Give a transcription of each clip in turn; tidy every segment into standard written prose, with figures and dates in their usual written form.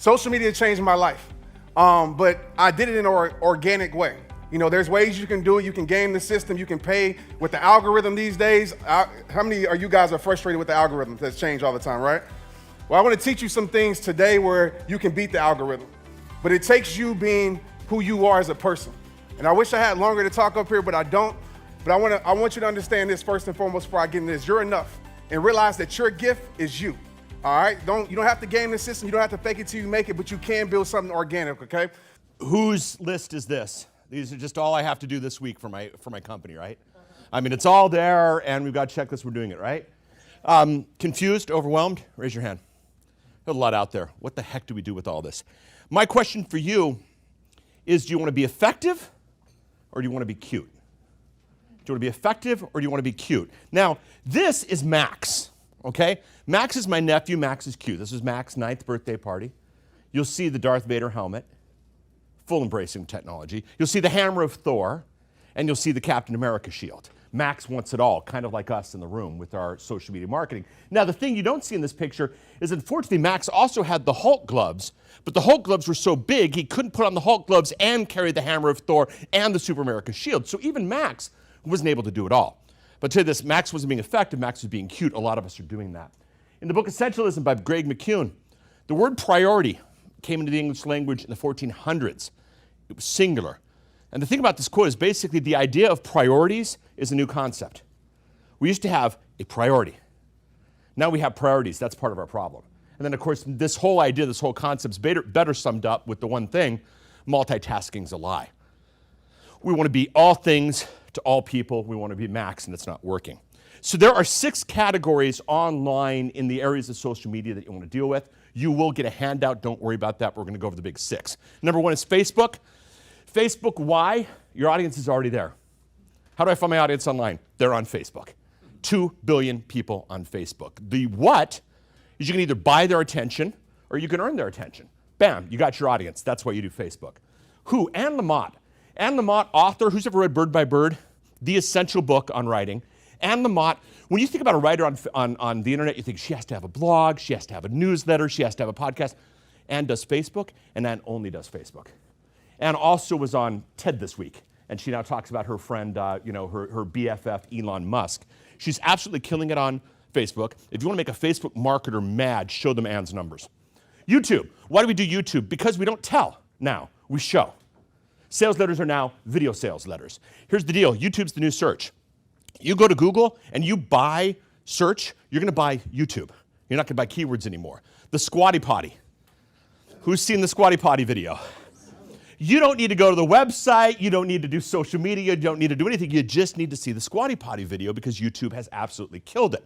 Social media changed my life, but I did it in an organic way. You know, there's ways you can do it. You can game the system. You can pay with the algorithm these days. How many of you guys are frustrated with the algorithm that's changed all the time, right? Well, I want to teach you some things today where you can beat the algorithm, but it takes you being who you are as a person. And I wish I had longer to talk up here, but I don't. But I want you to understand this first and foremost before I get into this. You're enough, and realize that your gift is you. All right, you don't have to game the system. You don't have to fake it till you make it, but you can build something organic, okay? Whose list is this? These are just all I have to do this week for my company, right? I mean, it's all there, and we've got checklists. We're doing it, right? Confused, overwhelmed? Raise your hand. There's a lot out there. What the heck do we do with all this? My question for you is, do you want to be effective, or do you want to be cute? Do you want to be effective, or do you want to be cute? Now, this is Max. Okay? Max is my nephew. Max is cute. This is Max's 9th birthday party. You'll see the Darth Vader helmet, full embracing technology. You'll see the hammer of Thor, and you'll see the Captain America shield. Max wants it all, kind of like us in the room with our social media marketing. Now, the thing you don't see in this picture is, unfortunately, Max also had the Hulk gloves, but the Hulk gloves were so big, he couldn't put on the Hulk gloves and carry the hammer of Thor and the Super America shield. So even Max wasn't able to do it all. But to this, Max wasn't being effective, Max was being cute. A lot of us are doing that. In the book Essentialism by Greg McKeown, the word priority came into the English language in the 1400s. It was singular. And the thing about this quote is basically the idea of priorities is a new concept. We used to have a priority. Now we have priorities. That's part of our problem. And then, of course, this whole idea, this whole concept is better summed up with the one thing: multitasking's a lie. We want to be all things to all people. We want to be Max, and it's not working. So there are 6 categories online in the areas of social media that you want to deal with. You will get a handout. Don't worry about that. We're going to go over the big 6. Number 1 is Facebook. Facebook, why? Your audience is already there. How do I find my audience online? They're on Facebook. 2 billion people on Facebook. The what is you can either buy their attention or you can earn their attention. Bam, you got your audience. That's why you do Facebook. Who? Anne Lamott. Anne Lamott, author. Who's ever read Bird by Bird? The essential book on writing. Anne Lamott, when you think about a writer on the internet, you think she has to have a blog, she has to have a newsletter, she has to have a podcast. Anne does Facebook, and Anne only does Facebook. Anne also was on TED this week, and she now talks about her friend, her BFF, Elon Musk. She's absolutely killing it on Facebook. If you want to make a Facebook marketer mad, show them Anne's numbers. YouTube. Why do we do YouTube? Because we don't tell now, we show. Sales letters are now video sales letters. Here's the deal. YouTube's the new search. You go to Google and you buy search, you're going to buy YouTube. You're not going to buy keywords anymore. The Squatty Potty. Who's seen the Squatty Potty video? You don't need to go to the website. You don't need to do social media. You don't need to do anything. You just need to see the Squatty Potty video because YouTube has absolutely killed it.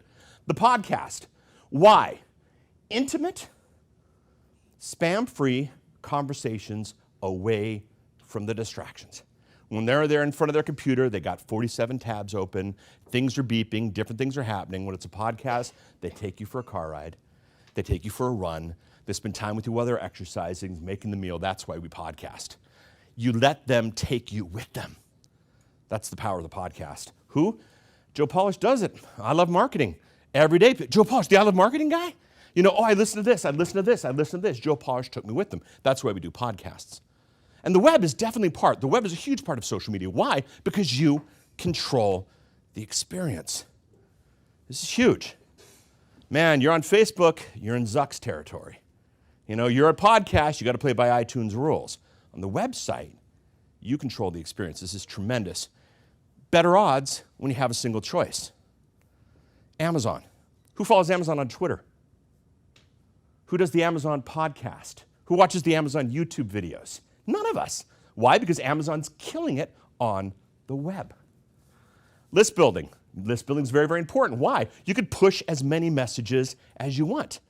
The podcast. Why? Intimate, spam-free conversations away from the distractions. When they're there in front of their computer, they got 47 tabs open, things are beeping, different things are happening. When it's a podcast, they take you for a car ride, they take you for a run, they spend time with you while they're exercising, making the meal. That's why we podcast. You let them take you with them. That's the power of the podcast. Who? Joe Polish does it. I love marketing. Every day, Joe Polish, the I Love Marketing guy? You know, I listen to this, I listen to this, I listen to this. Joe Polish took me with them. That's why we do podcasts. And the web is definitely the web is a huge part of social media. Why? Because you control the experience. This is huge. Man, you're on Facebook, you're in Zuck's territory. You know, you're a podcast, you got to play by iTunes rules. On the website, you control the experience. This is tremendous. Better odds when you have a single choice. Amazon. Who follows Amazon on Twitter? Who does the Amazon podcast? Who watches the Amazon YouTube videos? None of us. Why? Because Amazon's killing it on the web. List building. List building is very, very important. Why? You could push as many messages as you want.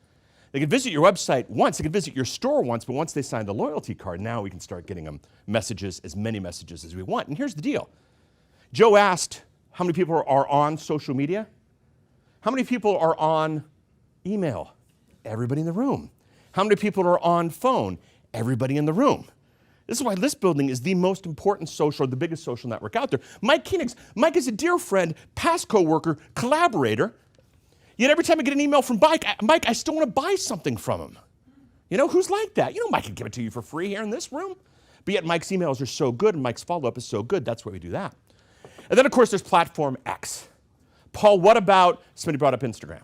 They could visit your website once, they could visit your store once, but once they sign the loyalty card, now we can start getting them messages, as many messages as we want. And here's the deal. Joe asked how many people are on social media? How many people are on email? Everybody in the room. How many people are on phone? Everybody in the room. This is why list building is the most important social, the biggest social network out there. Mike Koenigs. Mike is a dear friend, past coworker, collaborator. Yet every time I get an email from Mike, I still want to buy something from him. You know, who's like that? You know, Mike can give it to you for free here in this room. But yet Mike's emails are so good and Mike's follow-up is so good, that's why we do that. And then, of course, there's Platform X. Paul, what about, somebody brought up Instagram.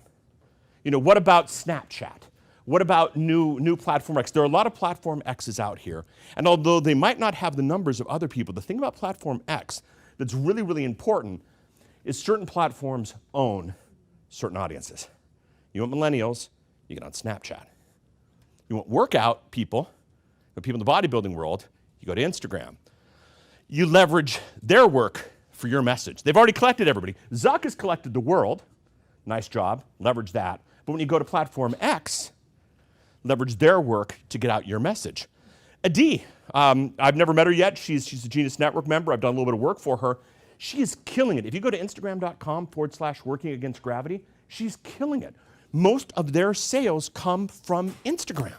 You know, what about Snapchat? What about new Platform X? There are a lot of Platform X's out here. And although they might not have the numbers of other people, the thing about Platform X that's really, really important is certain platforms own certain audiences. You want millennials, you get on Snapchat. You want workout people, the people in the bodybuilding world, you go to Instagram. You leverage their work for your message. They've already collected everybody. Zuck has collected the world. Nice job, leverage that. But when you go to Platform X, leverage their work to get out your message. Adi, I've never met her yet. She's a Genius Network member. I've done a little bit of work for her. She is killing it. If you go to Instagram.com/workingagainstgravity, she's killing it. Most of their sales come from Instagram.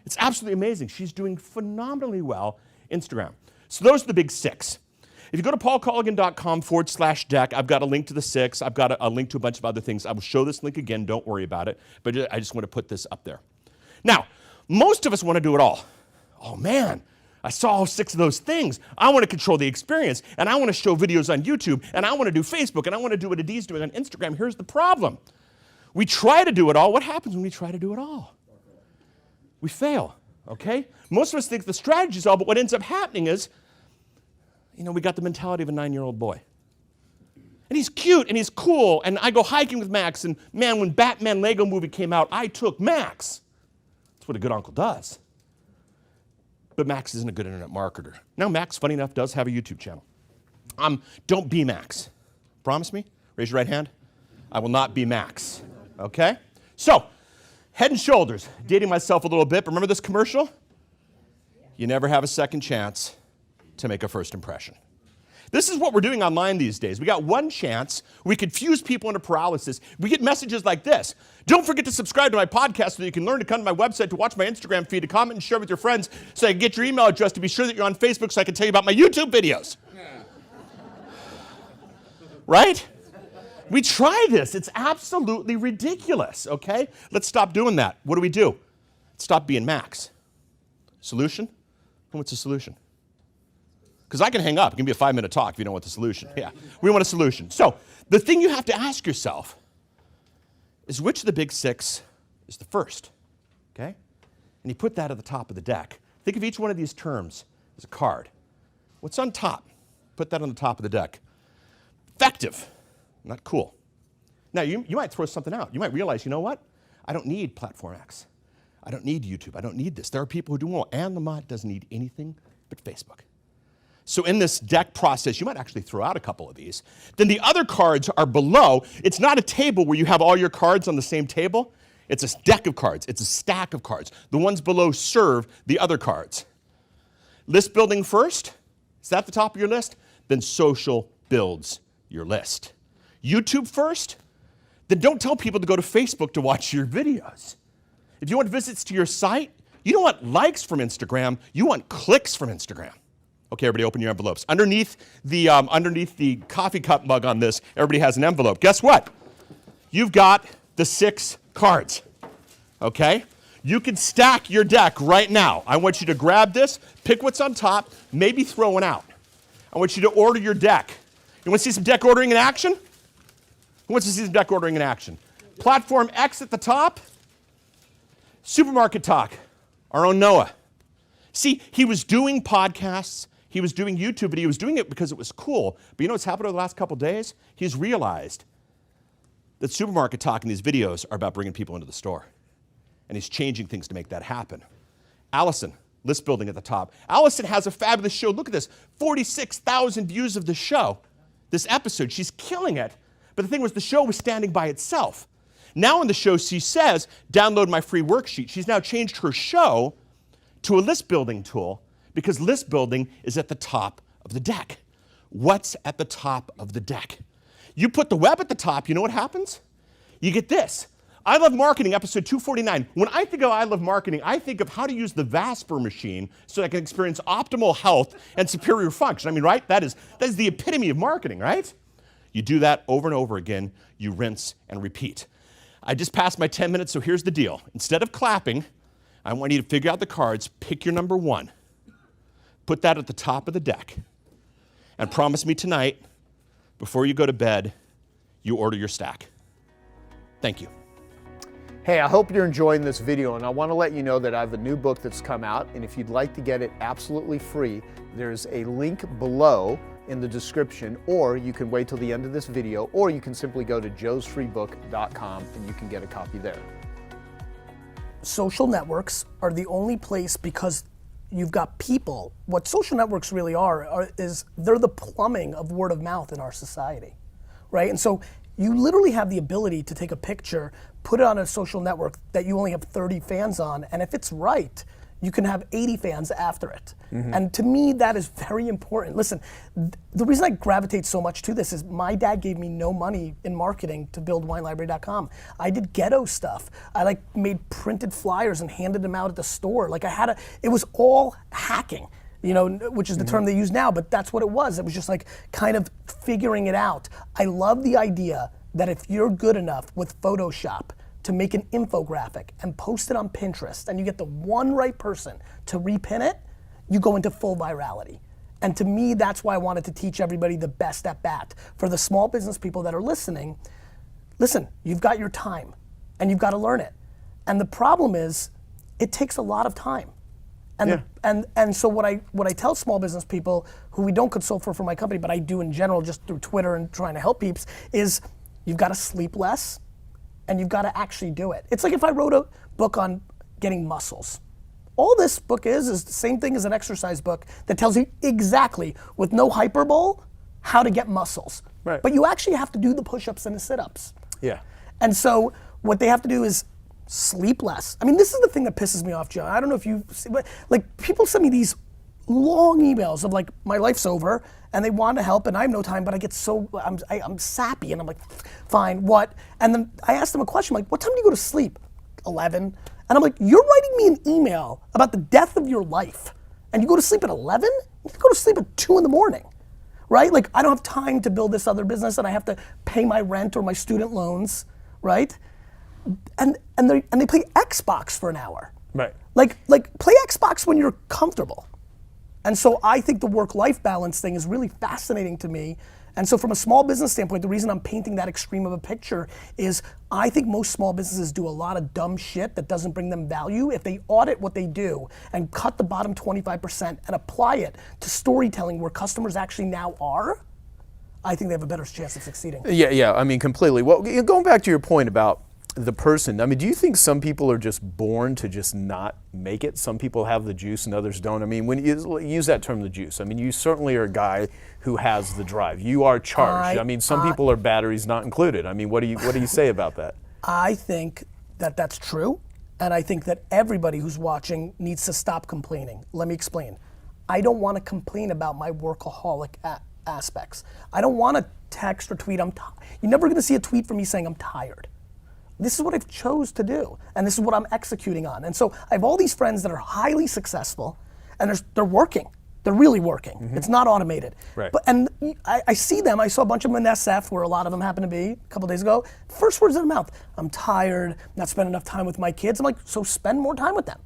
It's absolutely amazing. She's doing phenomenally well Instagram. So those are the big 6. If you go to paulcolligan.com/deck, I've got a link to the 6. I've got a link to a bunch of other things. I will show this link again. Don't worry about it. But I just want to put this up there. Now, most of us want to do it all. Oh, man, I saw all 6 of those things. I want to control the experience, and I want to show videos on YouTube, and I want to do Facebook, and I want to do what Adi's doing on Instagram. Here's the problem. We try to do it all. What happens when we try to do it all? We fail, okay? Most of us think the strategy is all, but what ends up happening is, you know, we got the mentality of a 9-year-old boy. And he's cute, and he's cool, and I go hiking with Max, and man, when Batman Lego movie came out, I took Max. That's what a good uncle does. But Max isn't a good internet marketer. Now, Max, funny enough, does have a YouTube channel. Don't be Max. Promise me? Raise your right hand. I will not be Max, okay? So, Head and Shoulders, dating myself a little bit, but remember this commercial? You never have a second chance to make a first impression. This is what we're doing online these days. We got one chance. We confuse people into paralysis. We get messages like this. Don't forget to subscribe to my podcast so that you can learn to come to my website, to watch my Instagram feed, to comment and share with your friends so I can get your email address, to be sure that you're on Facebook so I can tell you about my YouTube videos. Right? We try this. It's absolutely ridiculous, okay? Let's stop doing that. What do? Stop being Max. Solution? What's the solution? Because I can hang up. It can be a 5-minute talk if you don't want the solution. Yeah, we want a solution. So the thing you have to ask yourself is which of the big 6 is the first, okay? And you put that at the top of the deck. Think of each one of these terms as a card. What's on top? Put that on the top of the deck. Effective, not cool. Now, you might throw something out. You might realize, you know what? I don't need Platform X. I don't need YouTube. I don't need this. There are people who do well. Anne Lamott doesn't need anything but Facebook. So in this deck process, you might actually throw out a couple of these. Then the other cards are below. It's not a table where you have all your cards on the same table. It's a deck of cards. It's a stack of cards. The ones below serve the other cards. List building first. Is that the top of your list? Then social builds your list. YouTube first? Then don't tell people to go to Facebook to watch your videos. If you want visits to your site, you don't want likes from Instagram. You want clicks from Instagram. Okay, everybody open your envelopes. Underneath the coffee cup mug on this, everybody has an envelope. Guess what? You've got the 6 cards, okay? You can stack your deck right now. I want you to grab this, pick what's on top, maybe throw one out. I want you to order your deck. You want to see some deck ordering in action? Who wants to see some deck ordering in action? Platform X at the top. Supermarket Talk, our own Noah. See, he was doing podcasts. He was doing YouTube, but he was doing it because it was cool. But you know what's happened over the last couple of days? He's realized that Supermarket Talk and these videos are about bringing people into the store. And he's changing things to make that happen. Allison, list building at the top. Allison has a fabulous show. Look at this, 46,000 views of the show, this episode. She's killing it. But the thing was, the show was standing by itself. Now in the show, she says, download my free worksheet. She's now changed her show to a list building tool, because list building is at the top of the deck. What's at the top of the deck? You put the web at the top, you know what happens? You get this. I Love Marketing, episode 249. When I think of I Love Marketing, I think of how to use the Vasper machine so I can experience optimal health and superior function. I mean, right? That is the epitome of marketing, right? You do that over and over again. You rinse and repeat. I just passed my 10 minutes, so here's the deal. Instead of clapping, I want you to figure out the cards, pick your number 1, put that at the top of the deck, and promise me tonight, before you go to bed, you order your stack. Thank you. Hey, I hope you're enjoying this video, and I want to let you know that I have a new book that's come out, and if you'd like to get it absolutely free, there's a link below in the description, or you can wait till the end of this video, or you can simply go to joesfreebook.com and you can get a copy there. Social networks are the only place, because you've got people. What social networks really is they're the plumbing of word of mouth in our society, right? And so you literally have the ability to take a picture, put it on a social network that you only have 30 fans on, and if it's right, you can have 80 fans after it. And to me, that is very important. Listen, the reason I gravitate so much to this is my dad gave me no money in marketing to build WineLibrary.com. I did ghetto stuff. I made printed flyers and handed them out at the store. It was all hacking, which is the term they use now, but that's what it was. It was just kind of figuring it out. I love the idea that if you're good enough with Photoshop to make an infographic and post it on Pinterest, and you get the one right person to repin it, you go into full virality. And to me, that's why I wanted to teach everybody the best at bat. For the small business people that are listening, listen, you've got your time and you've got to learn it. And the problem is, it takes a lot of time. And so what I tell small business people who we don't consult for my company, but I do in general just through Twitter and trying to help peeps, is you've got to sleep less and you've got to actually do it. It's like if I wrote a book on getting muscles. All this book is the same thing as an exercise book that tells you exactly, with no hyperbole, how to get muscles. Right. But you actually have to do the push-ups and the sit-ups. Yeah. And so what they have to do is sleep less. I mean, this is the thing that pisses me off, John. I don't know if you see, but people send me these long emails of my life's over, and they want to help, and I have no time, but I get I'm sappy, and I'm like, fine, what? And then I ask them a question, what time do you go to sleep? 11. And I'm like, you're writing me an email about the death of your life, and you go to sleep at 11? You go to sleep at 2 in the morning, right? I don't have time to build this other business, and I have to pay my rent or my student loans, right? And they play Xbox for an hour. Right. Play Xbox when you're comfortable. And so I think the work-life balance thing is really fascinating to me. And so from a small business standpoint, the reason I'm painting that extreme of a picture is I think most small businesses do a lot of dumb shit that doesn't bring them value. If they audit what they do and cut the bottom 25% and apply it to storytelling where customers actually now are, I think they have a better chance of succeeding. Yeah, I mean, completely. Well, going back to your point about the person, I mean, do you think some people are just born to just not make it? Some people have the juice and others don't. I mean, when you use that term, the juice, I mean, you certainly are a guy who has the drive. You are charged. I mean, some people are batteries not included. I mean, what do you say about that? I think that that's true, and I think that everybody who's watching needs to stop complaining. Let me explain. I don't want to complain about my workaholic aspects. I don't want to text or tweet. You're never going to see a tweet from me saying I'm tired. This is what I've chose to do, and this is what I'm executing on. And so I have all these friends that are highly successful, and they're working. They're really working. Mm-hmm. It's not automated. Right. And I see them. I saw a bunch of them in SF, where a lot of them happen to be a couple days ago. First words in their mouth: I'm tired, not spending enough time with my kids. I'm like, so spend more time with them.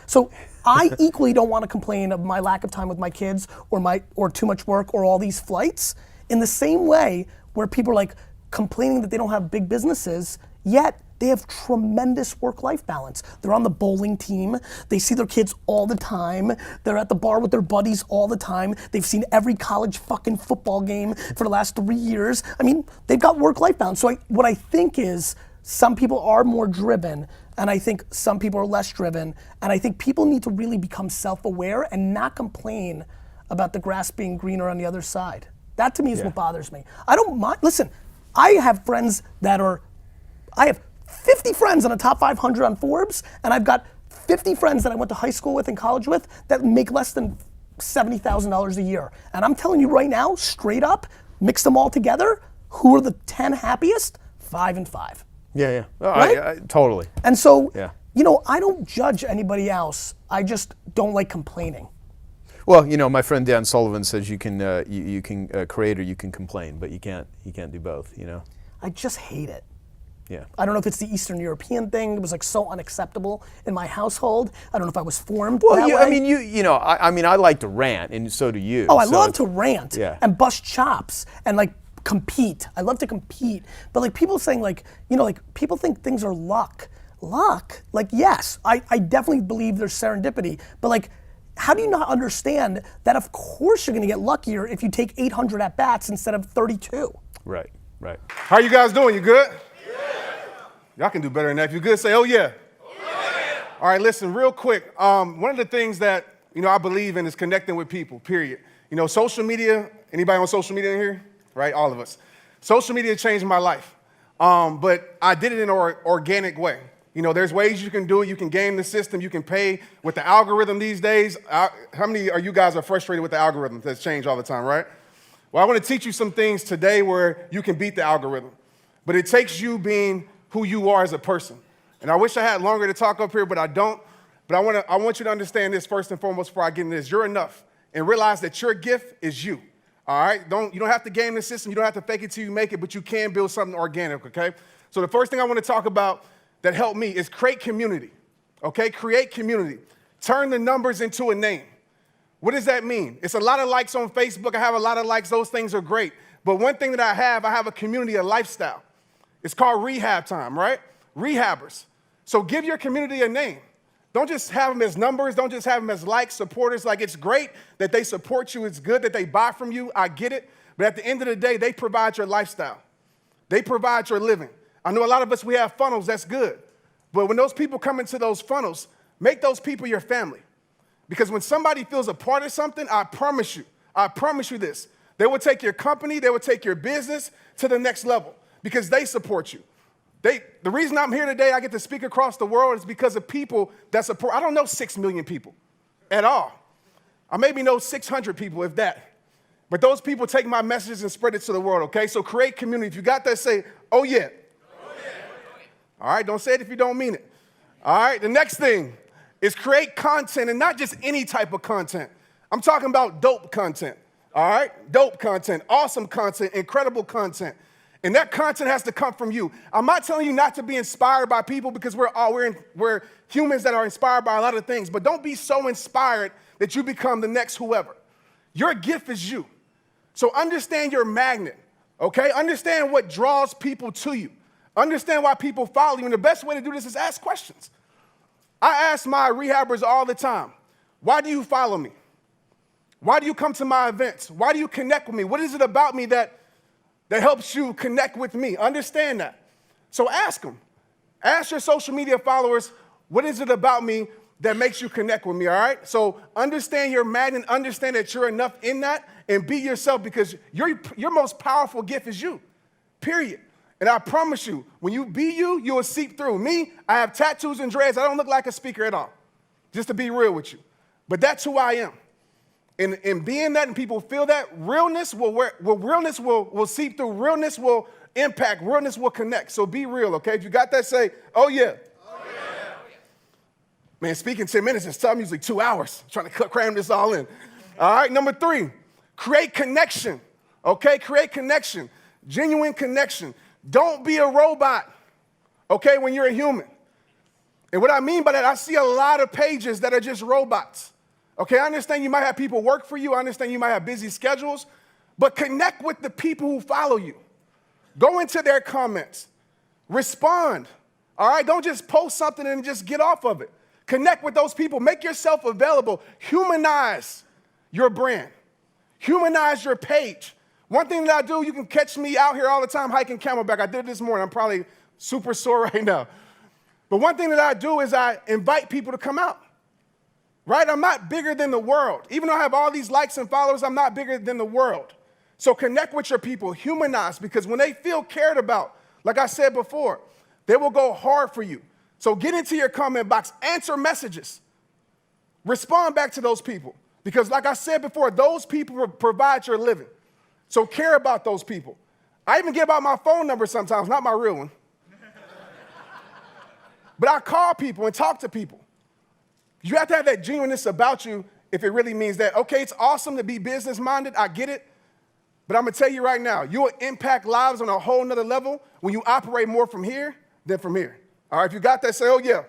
So I equally don't want to complain of my lack of time with my kids or too much work or all these flights, in the same way where people are complaining that they don't have big businesses, yet they have tremendous work-life balance. They're on the bowling team. They see their kids all the time. They're at the bar with their buddies all the time. They've seen every college fucking football game for the last 3 years. I mean, they've got work-life balance. So what I think is some people are more driven, and I think some people are less driven. And I think people need to really become self-aware and not complain about the grass being greener on the other side. That to me is what bothers me. I don't mind, listen, I have friends I have 50 friends on the top 500 on Forbes, and I've got 50 friends that I went to high school with and college with that make less than $70,000 a year. And I'm telling you right now, straight up, mix them all together, who are the 10 happiest? 5 and 5. Yeah. Oh, Right? I totally. And so, Yeah. I don't judge anybody else. I just don't like complaining. Well, my friend Dan Sullivan says you can create or you can complain, but you can't do both. I just hate it. Yeah. I don't know if it's the Eastern European thing. It was like so unacceptable in my household. I don't know if I was formed Well, that yeah, way. I mean, I mean, I like to rant, and so do you. Oh, I So love to rant Yeah. and bust chops and like compete. I love to compete. But like people saying like, like people think things are luck. Luck? Like, yes, I definitely believe there's serendipity. But like, how do you not understand that of course you're gonna get luckier if you take 800 at bats instead of 32? Right, right. How you guys doing? You good? Yeah. Y'all can do better than that. If you're good, say, oh yeah. All right, listen, real quick. One of the things that I believe in is connecting with people, period. Social media, anybody on social media in here? Right, all of us. Social media changed my life, but I did it in an organic way. There's ways you can do it. You can game the system. You can pay with the algorithm these days. How many of you guys are frustrated with the algorithm that's changed all the time, right? Well, I want to teach you some things today where you can beat the algorithm, but it takes you being who you are as a person. And I wish I had longer to talk up here, but I don't. But I want you to understand this first and foremost before I get into this. You're enough, and realize that your gift is you. All right? You don't have to game the system. You don't have to fake it till you make it, but you can build something organic, okay? So the first thing I want to talk about that helped me is create community, okay? Create community. Turn the numbers into a name. What does that mean? It's a lot of likes on Facebook. I have a lot of likes. Those things are great. But one thing that I have a community, a lifestyle. It's called rehab time, right? Rehabbers. So give your community a name. Don't just have them as numbers. Don't just have them as likes, supporters. Like, it's great that they support you. It's good that they buy from you. I get it. But at the end of the day, they provide your lifestyle. They provide your living. I know a lot of us, we have funnels. That's good. But when those people come into those funnels, make those people your family. Because when somebody feels a part of something, I promise you this, they will take your company, they will take your business to the next level because they support you. The reason I'm here today, I get to speak across the world, is because of people that support. I don't know 6 million people at all. I maybe know 600 people, if that. But those people take my messages and spread it to the world, okay? So create community. If you got that, say, oh yeah. All right, don't say it if you don't mean it. All right, the next thing is create content, and not just any type of content. I'm talking about dope content, all right? Dope content, awesome content, incredible content. And that content has to come from you. I'm not telling you not to be inspired by people, because we're humans that are inspired by a lot of things, but don't be so inspired that you become the next whoever. Your gift is you. So understand your magnet, okay? Understand what draws people to you. Understand why people follow you, and the best way to do this is ask questions. I ask my rehabbers all the time, why do you follow me? Why do you come to my events? Why do you connect with me? What is it about me that helps you connect with me? Understand that. So ask them. Ask your social media followers, what is it about me that makes you connect with me, all right? So understand your magnet, understand that you're enough in that, and be yourself, because your most powerful gift is you, period. And I promise you, when you be you, you will seep through. Me, I have tattoos and dreads. I don't look like a speaker at all, just to be real with you. But that's who I am. And being that, and people feel that, realness will seep through. Realness will impact. Realness will connect. So be real, okay? If you got that, say, oh yeah. Oh, yeah. Man, speaking 10 minutes is tough. I'm usually 2 hours trying to cram this all in. All right, number 3, create connection, okay? Create connection, genuine connection. Don't be a robot, okay, when you're a human. And what I mean by that, I see a lot of pages that are just robots. Okay, I understand you might have people work for you. I understand you might have busy schedules. But connect with the people who follow you. Go into their comments. Respond, all right? Don't just post something and just get off of it. Connect with those people. Make yourself available. Humanize your brand. Humanize your page. One thing that I do, you can catch me out here all the time hiking Camelback. I did it this morning. I'm probably super sore right now. But one thing that I do is I invite people to come out, right? I'm not bigger than the world. Even though I have all these likes and followers, I'm not bigger than the world. So connect with your people, humanize, because when they feel cared about, like I said before, they will go hard for you. So get into your comment box, answer messages, respond back to those people. Because like I said before, those people provide your living. So care about those people. I even give out my phone number sometimes, not my real one. But I call people and talk to people. You have to have that genuineness about you if it really means that, okay, it's awesome to be business-minded, I get it. But I'm gonna tell you right now, you will impact lives on a whole nother level when you operate more from here than from here. All right, if you got that, say, oh yeah.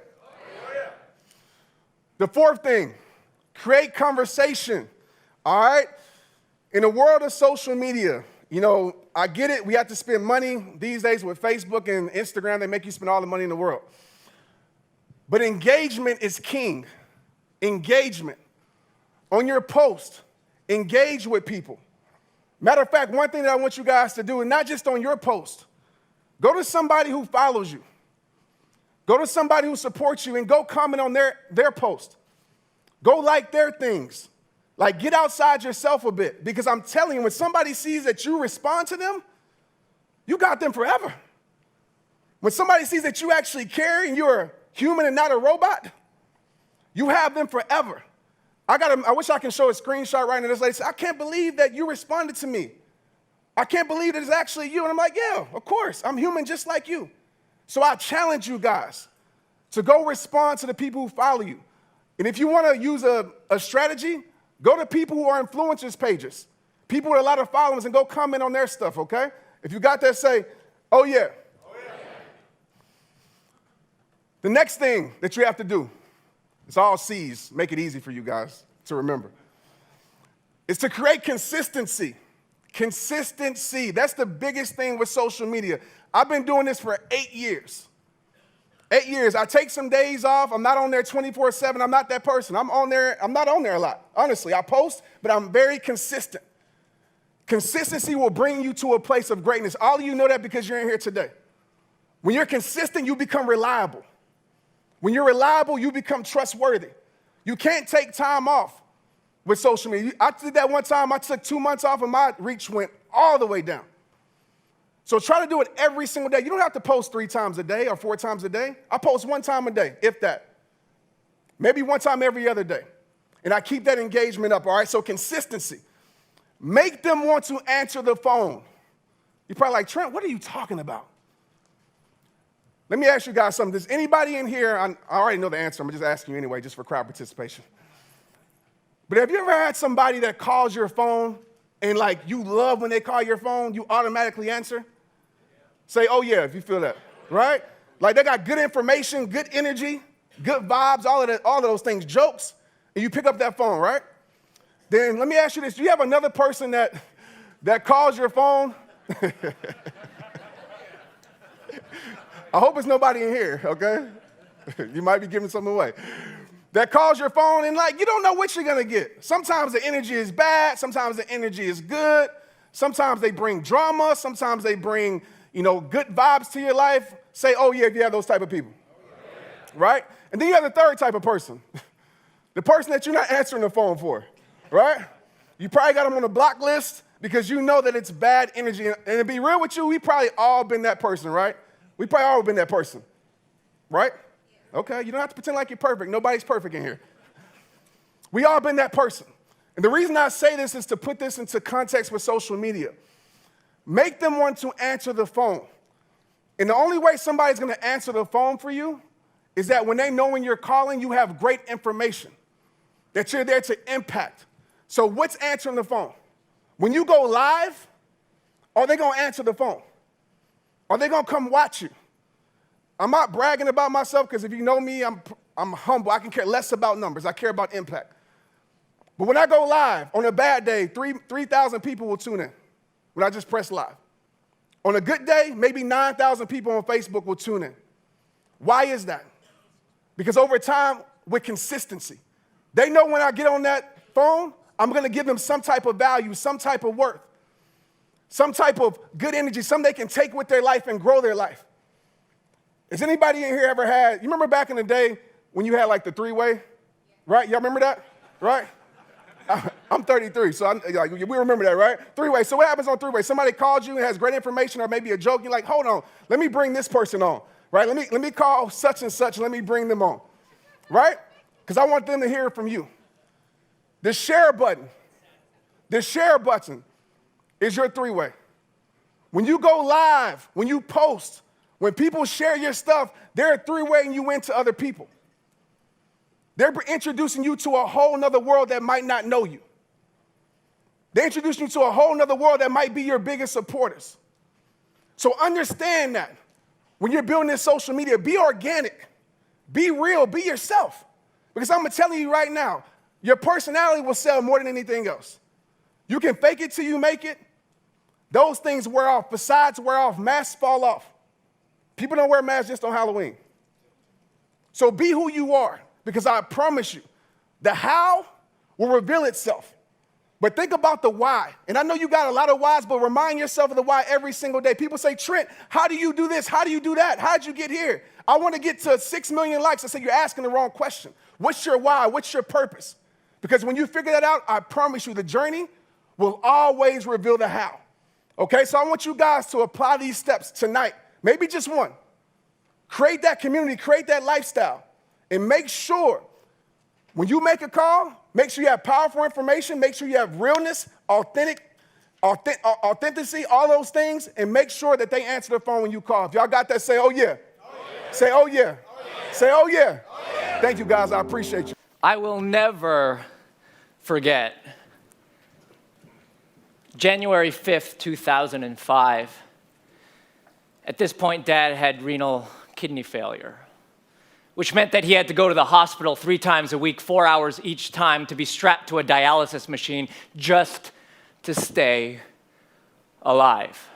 The fourth thing, create conversation. All right? In the world of social media, you know, I get it. We have to spend money these days with Facebook and Instagram. They make you spend all the money in the world. But engagement is king. Engagement. On your post, engage with people. Matter of fact, one thing that I want you guys to do, and not just on your post, go to somebody who follows you. Go to somebody who supports you and go comment on their post. Go like their things. Like, get outside yourself a bit, because I'm telling you, when somebody sees that you respond to them, you got them forever. When somebody sees that you actually care and you're a human and not a robot, you have them forever. I wish I can show a screenshot right now. This lady said, I can't believe that you responded to me. I can't believe that it's actually you. And I'm like, yeah, of course. I'm human just like you. So I challenge you guys to go respond to the people who follow you. And if you want to use a strategy, go to people who are influencers pages, people with a lot of followers, and go comment on their stuff, okay? If you got that, say, oh yeah. Oh, yeah. The next thing that you have to do, it's all C's, make it easy for you guys to remember, is to create consistency. Consistency. That's the biggest thing with social media. I've been doing this for 8 years. 8 years. I take some days off. I'm not on there 24/7. I'm not that person. I'm not on there a lot. Honestly, I post, but I'm very consistent. Consistency will bring you to a place of greatness. All of you know that because you're in here today. When you're consistent, you become reliable. When you're reliable, you become trustworthy. You can't take time off with social media. I did that one time. I took 2 months off and my reach went all the way down. So try to do it every single day. You don't have to post 3 times a day or 4 times a day. I post 1 time a day, if that. Maybe 1 time every other day. And I keep that engagement up, all right? So consistency. Make them want to answer the phone. You're probably like, Trent, what are you talking about? Let me ask you guys something. Does anybody in here, I already know the answer, I'm just asking you anyway, just for crowd participation. But have you ever had somebody that calls your phone and like you love when they call your phone, you automatically answer? Say, oh yeah, if you feel that, right? Like they got good information, good energy, good vibes, all of those things, jokes, and you pick up that phone, right? Then let me ask you this, do you have another person that calls your phone? I hope it's nobody in here, okay? You might be giving something away. That calls your phone and like, you don't know what you're gonna get. Sometimes the energy is bad, sometimes the energy is good, sometimes they bring drama, sometimes they bring, good vibes to your life. Say, oh yeah, if you have those type of people, right? And then you have the third type of person, the person that you're not answering the phone for, right? You probably got them on the block list because you know that it's bad energy. And to be real with you, we probably all been that person, right? We probably all been that person, right? Okay, you don't have to pretend like you're perfect. Nobody's perfect in here. We all been that person. And the reason I say this is to put this into context with social media. Make them want to answer the phone. And the only way somebody's gonna answer the phone for you is that when they know when you're calling, you have great information, that you're there to impact. So what's answering the phone? When you go live, are they gonna answer the phone? Are they gonna come watch you? I'm not bragging about myself because if you know me, I'm humble. I can care less about numbers. I care about impact. But when I go live, on a bad day, 3,000 people will tune in when I just press live. On a good day, maybe 9,000 people on Facebook will tune in. Why is that? Because over time, with consistency, they know when I get on that phone, I'm gonna give them some type of value, some type of worth, some type of good energy, something they can take with their life and grow their life. Has anybody in here ever had, you remember back in the day when you had like the 3-way, right? Y'all remember that, right? I'm 33, so we remember that, right? 3-way, so what happens on 3-way? Somebody calls you and has great information or maybe a joke, you're like, hold on, let me bring this person on, right? Let me call such and such and let me bring them on, right? Because I want them to hear from you. The share button is your 3-way. When you go live, when you post, when people share your stuff, they're 3-waying you into other people. They're introducing you to a whole nother world that might not know you. They're introducing you to a whole nother world that might be your biggest supporters. So understand that. when you're building this social media, be organic, be real, be yourself. Because I'm telling you right now, your personality will sell more than anything else. You can fake it till you make it. Those things wear off. Facades wear off. Masks fall off. People don't wear masks just on Halloween. So be who you are, because I promise you, the how will reveal itself. But think about the why. And I know you got a lot of whys, but remind yourself of the why every single day. People say, Trent, how do you do this? How do you do that? How'd you get here? I want to get to 6 million likes. I say, you're asking the wrong question. What's your why? What's your purpose? Because when you figure that out, I promise you the journey will always reveal the how. Okay, so I want you guys to apply these steps tonight. Maybe just one. Create that community, create that lifestyle, and make sure when you make a call, make sure you have powerful information, make sure you have realness, authenticity, all those things, and make sure that they answer the phone when you call. If y'all got that, say, oh yeah. Oh, yeah. Say, oh yeah. Oh, yeah. Say, oh yeah. Oh, yeah. Thank you, guys. I appreciate you. I will never forget January 5th, 2005. At this point, Dad had renal kidney failure, which meant that he had to go to the hospital 3 times a week, 4 hours each time, to be strapped to a dialysis machine just to stay alive.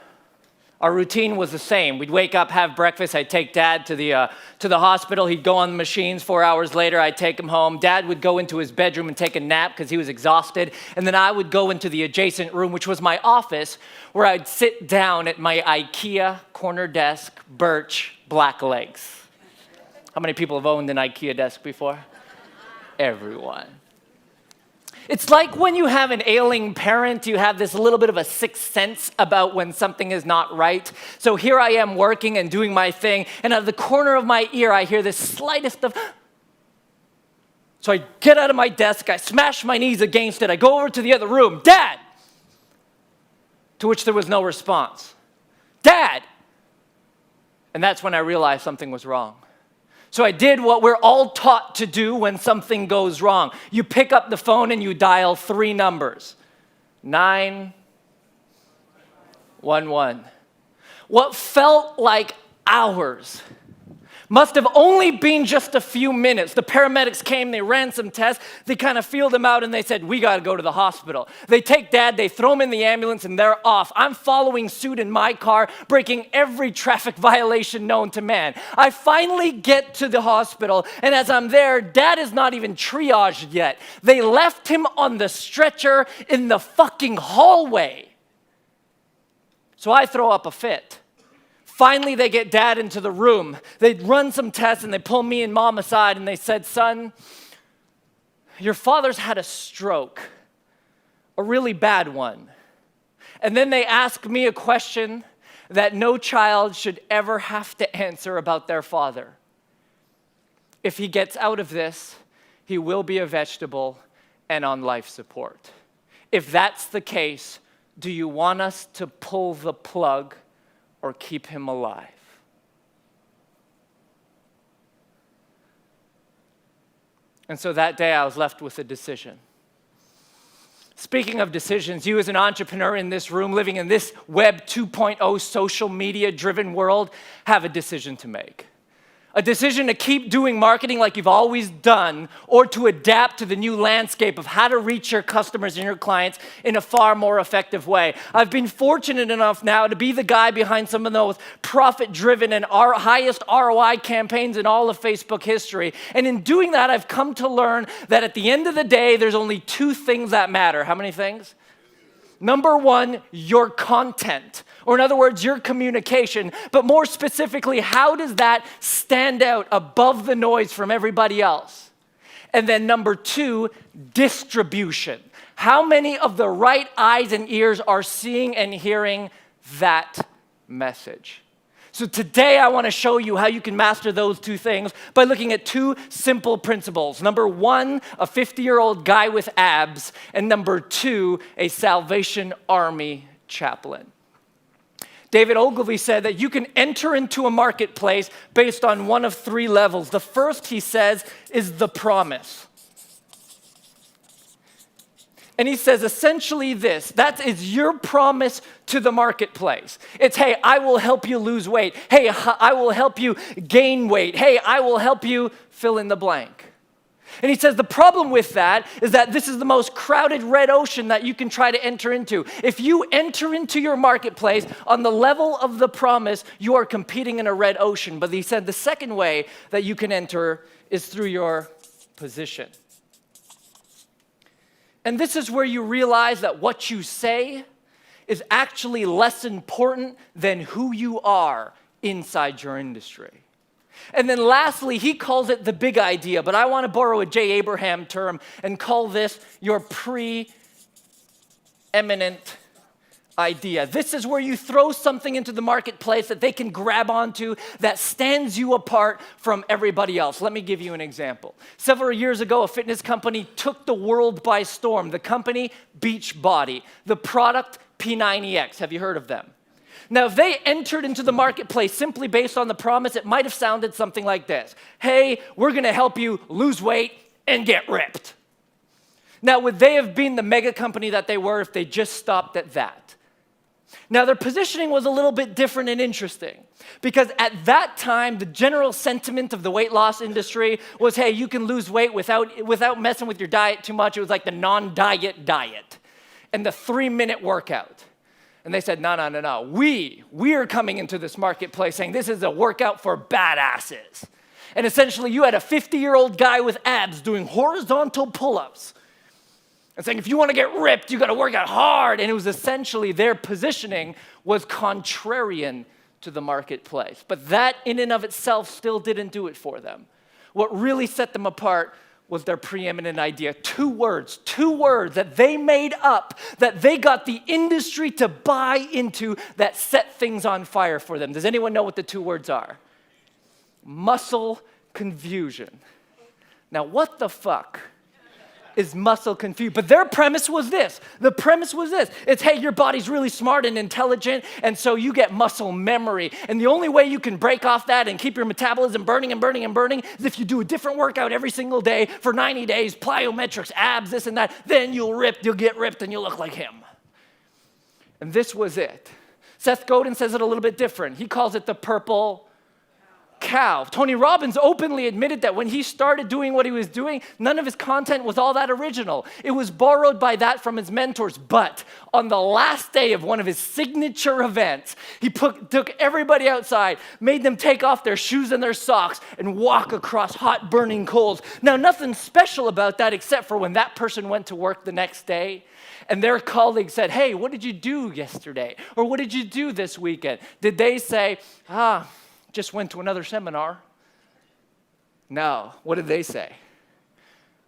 Our routine was the same. We'd wake up, have breakfast. I'd take Dad to the hospital. He'd go on the machines. 4 hours later, I'd take him home. Dad would go into his bedroom and take a nap because he was exhausted. And then I would go into the adjacent room, which was my office, where I'd sit down at my IKEA corner desk, birch, black legs. How many people have owned an IKEA desk before? Everyone. It's like when you have an ailing parent, you have this little bit of a sixth sense about when something is not right. So here I am working and doing my thing, and out of the corner of my ear, I hear this slightest of... So I get out of my desk, I smash my knees against it, I go over to the other room, Dad! To which there was no response. Dad! And that's when I realized something was wrong. So I did what we're all taught to do when something goes wrong. You pick up the phone and you dial 3 numbers. 911. What felt like hours must have only been just a few minutes. The paramedics came, they ran some tests, they kind of feeled him out, and they said, we gotta go to the hospital. They take Dad, they throw him in the ambulance, and they're off. I'm following suit in my car, breaking every traffic violation known to man. I finally get to the hospital, and as I'm there, Dad is not even triaged yet. They left him on the stretcher in the fucking hallway. So I throw up a fit. Finally, they get Dad into the room. They run some tests, and they pull me and Mom aside, and they said, son, your father's had a stroke, a really bad one. And then they ask me a question that no child should ever have to answer about their father. If he gets out of this, he will be a vegetable and on life support. If that's the case, do you want us to pull the plug or keep him alive? And so that day I was left with a decision. Speaking of decisions, you as an entrepreneur in this room, living in this Web 2.0 social media driven world, have a decision to make. A decision to keep doing marketing like you've always done, or to adapt to the new landscape of how to reach your customers and your clients in a far more effective way. I've been fortunate enough now to be the guy behind some of those profit-driven and highest ROI campaigns in all of Facebook history. And in doing that, I've come to learn that at the end of the day, there's only 2 things that matter. How many things? Number 1, your content, or in other words, your communication, but more specifically, how does that stand out above the noise from everybody else? And then number 2, distribution. How many of the right eyes and ears are seeing and hearing that message? So today I want to show you how you can master those 2 things by looking at 2 simple principles. Number 1, a 50-year-old guy with abs, and number 2, a Salvation Army chaplain. David Ogilvy said that you can enter into a marketplace based on one of 3 levels. The first, he says, is the promise. And he says essentially this, that is your promise to the marketplace. It's, hey, I will help you lose weight. Hey, I will help you gain weight. Hey, I will help you fill in the blank. And he says the problem with that is that this is the most crowded red ocean that you can try to enter into. If you enter into your marketplace on the level of the promise, you are competing in a red ocean. But he said the second way that you can enter is through your position. And this is where you realize that what you say is actually less important than who you are inside your industry. And then lastly, he calls it the big idea, but I want to borrow a Jay Abraham term and call this your preeminent idea. This is where you throw something into the marketplace that they can grab onto that stands you apart from everybody else. Let me give you an example. Several years ago, a fitness company took the world by storm. The company, Beachbody. The product, P90X. Have you heard of them? Now, if they entered into the marketplace simply based on the promise, it might have sounded something like this. Hey, we're going to help you lose weight and get ripped. Now, would they have been the mega company that they were if they just stopped at that? Now, their positioning was a little bit different and interesting because at that time, the general sentiment of the weight loss industry was, hey, you can lose weight without messing with your diet too much. It was like the non-diet diet and the 3-minute workout. And they said, no. We are coming into this marketplace saying this is a workout for badasses. And essentially, you had a 50-year-old guy with abs doing horizontal pull-ups and saying, if you want to get ripped, you got to work out hard. And it was essentially their positioning was contrarian to the marketplace. But that in and of itself still didn't do it for them. What really set them apart was their preeminent idea. Two words that they made up, that they got the industry to buy into, that set things on fire for them. Does anyone know what the 2 words are? Muscle confusion. Now, what the fuck is muscle confusion? But their premise was this. The premise was this. It's, hey, your body's really smart and intelligent, and so you get muscle memory. And the only way you can break off that and keep your metabolism burning is if you do a different workout every single day for 90 days, plyometrics, abs, this and that. Then you'll get ripped, and you'll look like him. And this was it. Seth Godin says it a little bit different. He calls it the purple cow. Tony Robbins openly admitted that when he started doing what he was doing, none of his content was all that original. It was borrowed by that from his mentors. But on the last day of one of his signature events, he took everybody outside, made them take off their shoes and their socks and walk across hot burning coals. Now, nothing special about that except for when that person went to work the next day and their colleague said, hey, what did you do yesterday? Or what did you do this weekend? Did they say, just went to another seminar? No. What did they say?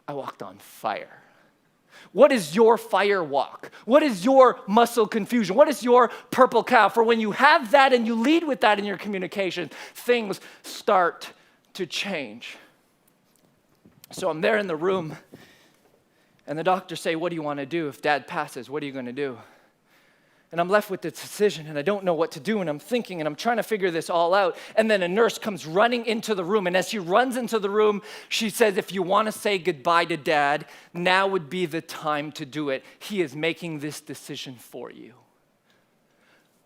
I walked on fire. What is your fire walk? What is your muscle confusion? What is your purple cow? For when you have that and you lead with that in your communication, things start to change. So I'm there in the room, and the doctors say, what do you want to do? If dad passes, what are you going to do? And I'm left with this decision, and I don't know what to do, and I'm thinking, and I'm trying to figure this all out. And then a nurse comes running into the room, and as she runs into the room, she says, if you want to say goodbye to dad, now would be the time to do it. He is making this decision for you.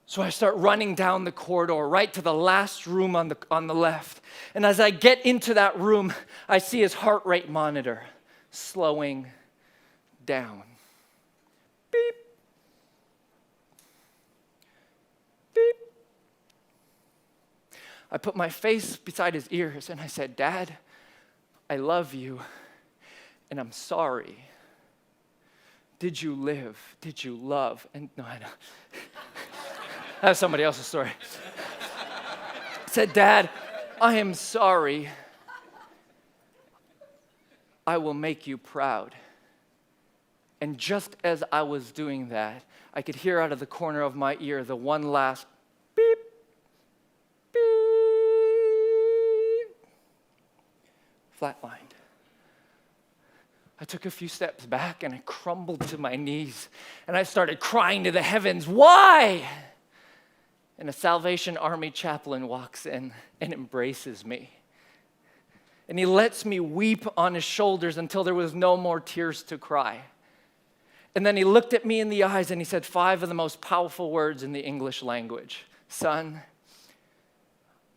So I start running down the corridor, right to the last room on the left. And as I get into that room, I see his heart rate monitor slowing down. Beep. Beep. I put my face beside his ears and I said, Dad, I love you and I'm sorry. Did you live? Did you love? And no, I know. That's somebody else's story. I said, Dad, I am sorry. I will make you proud. And just as I was doing that, I could hear out of the corner of my ear the one last beep, beep, flatlined. I took a few steps back and I crumbled to my knees and I started crying to the heavens, why? And a Salvation Army chaplain walks in and embraces me. And he lets me weep on his shoulders until there was no more tears to cry. And then he looked at me in the eyes and he said 5 of the most powerful words in the English language. Son,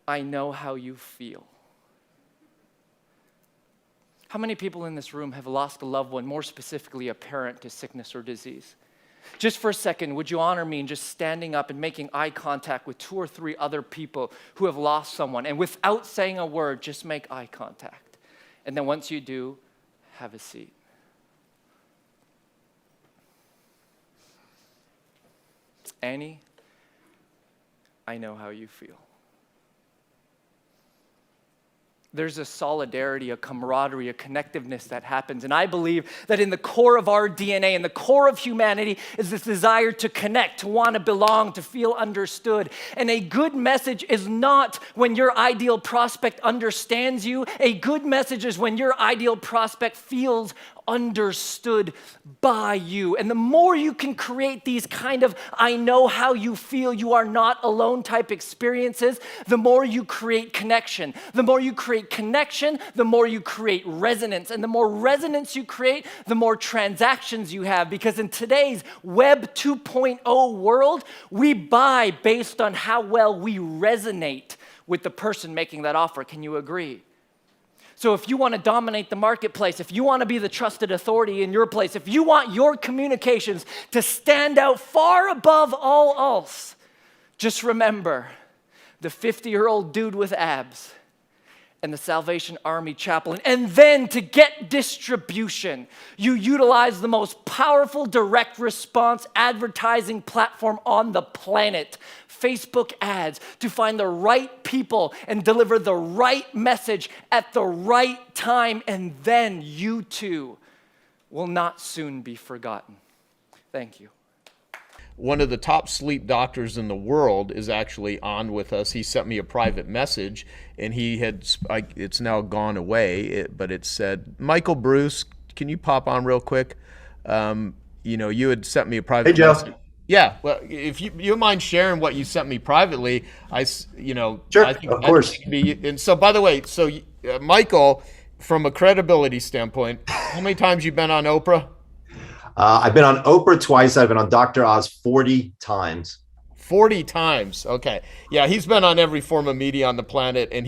I know how you feel. How many people in this room have lost a loved one, more specifically a parent, to sickness or disease? Just for a second, would you honor me in just standing up and making eye contact with 2 or 3 other people who have lost someone, and without saying a word, just make eye contact. And then once you do, have a seat. Annie, I know how you feel. There's a solidarity, a camaraderie, a connectiveness that happens. And I believe that in the core of our DNA, in the core of humanity, is this desire to connect, to want to belong, to feel understood. And a good message is not when your ideal prospect understands you. A good message is when your ideal prospect feels understood by you. And the more you can create these kind of I know how you feel, you are not alone type experiences, the more you create connection. The more you create connection, the more you create resonance. And the more resonance you create, the more transactions you have. Because in today's Web 2.0 world, we buy based on how well we resonate with the person making that offer. Can you agree? So if you want to dominate the marketplace, if you want to be the trusted authority in your place, if you want your communications to stand out far above all else, just remember the 50-year-old dude with abs and the Salvation Army chaplain. And then to get distribution, you utilize the most powerful direct response advertising platform on the planet, Facebook ads, to find the right people and deliver the right message at the right time, and then you too will not soon be forgotten. Thank you. One of the top sleep doctors in the world is actually on with us. He sent me a private message, and he had, it's now gone away, but it said, Michael Bruce, can you pop on real quick? You had sent me a private message. Yeah, well, if you mind sharing what you sent me privately, Sure, I think of course. And so, by the way, Michael, from a credibility standpoint, how many times you been on Oprah? I've been on Oprah twice. I've been on Dr. Oz 40 times. 40 times. Okay. Yeah, he's been on every form of media on the planet, and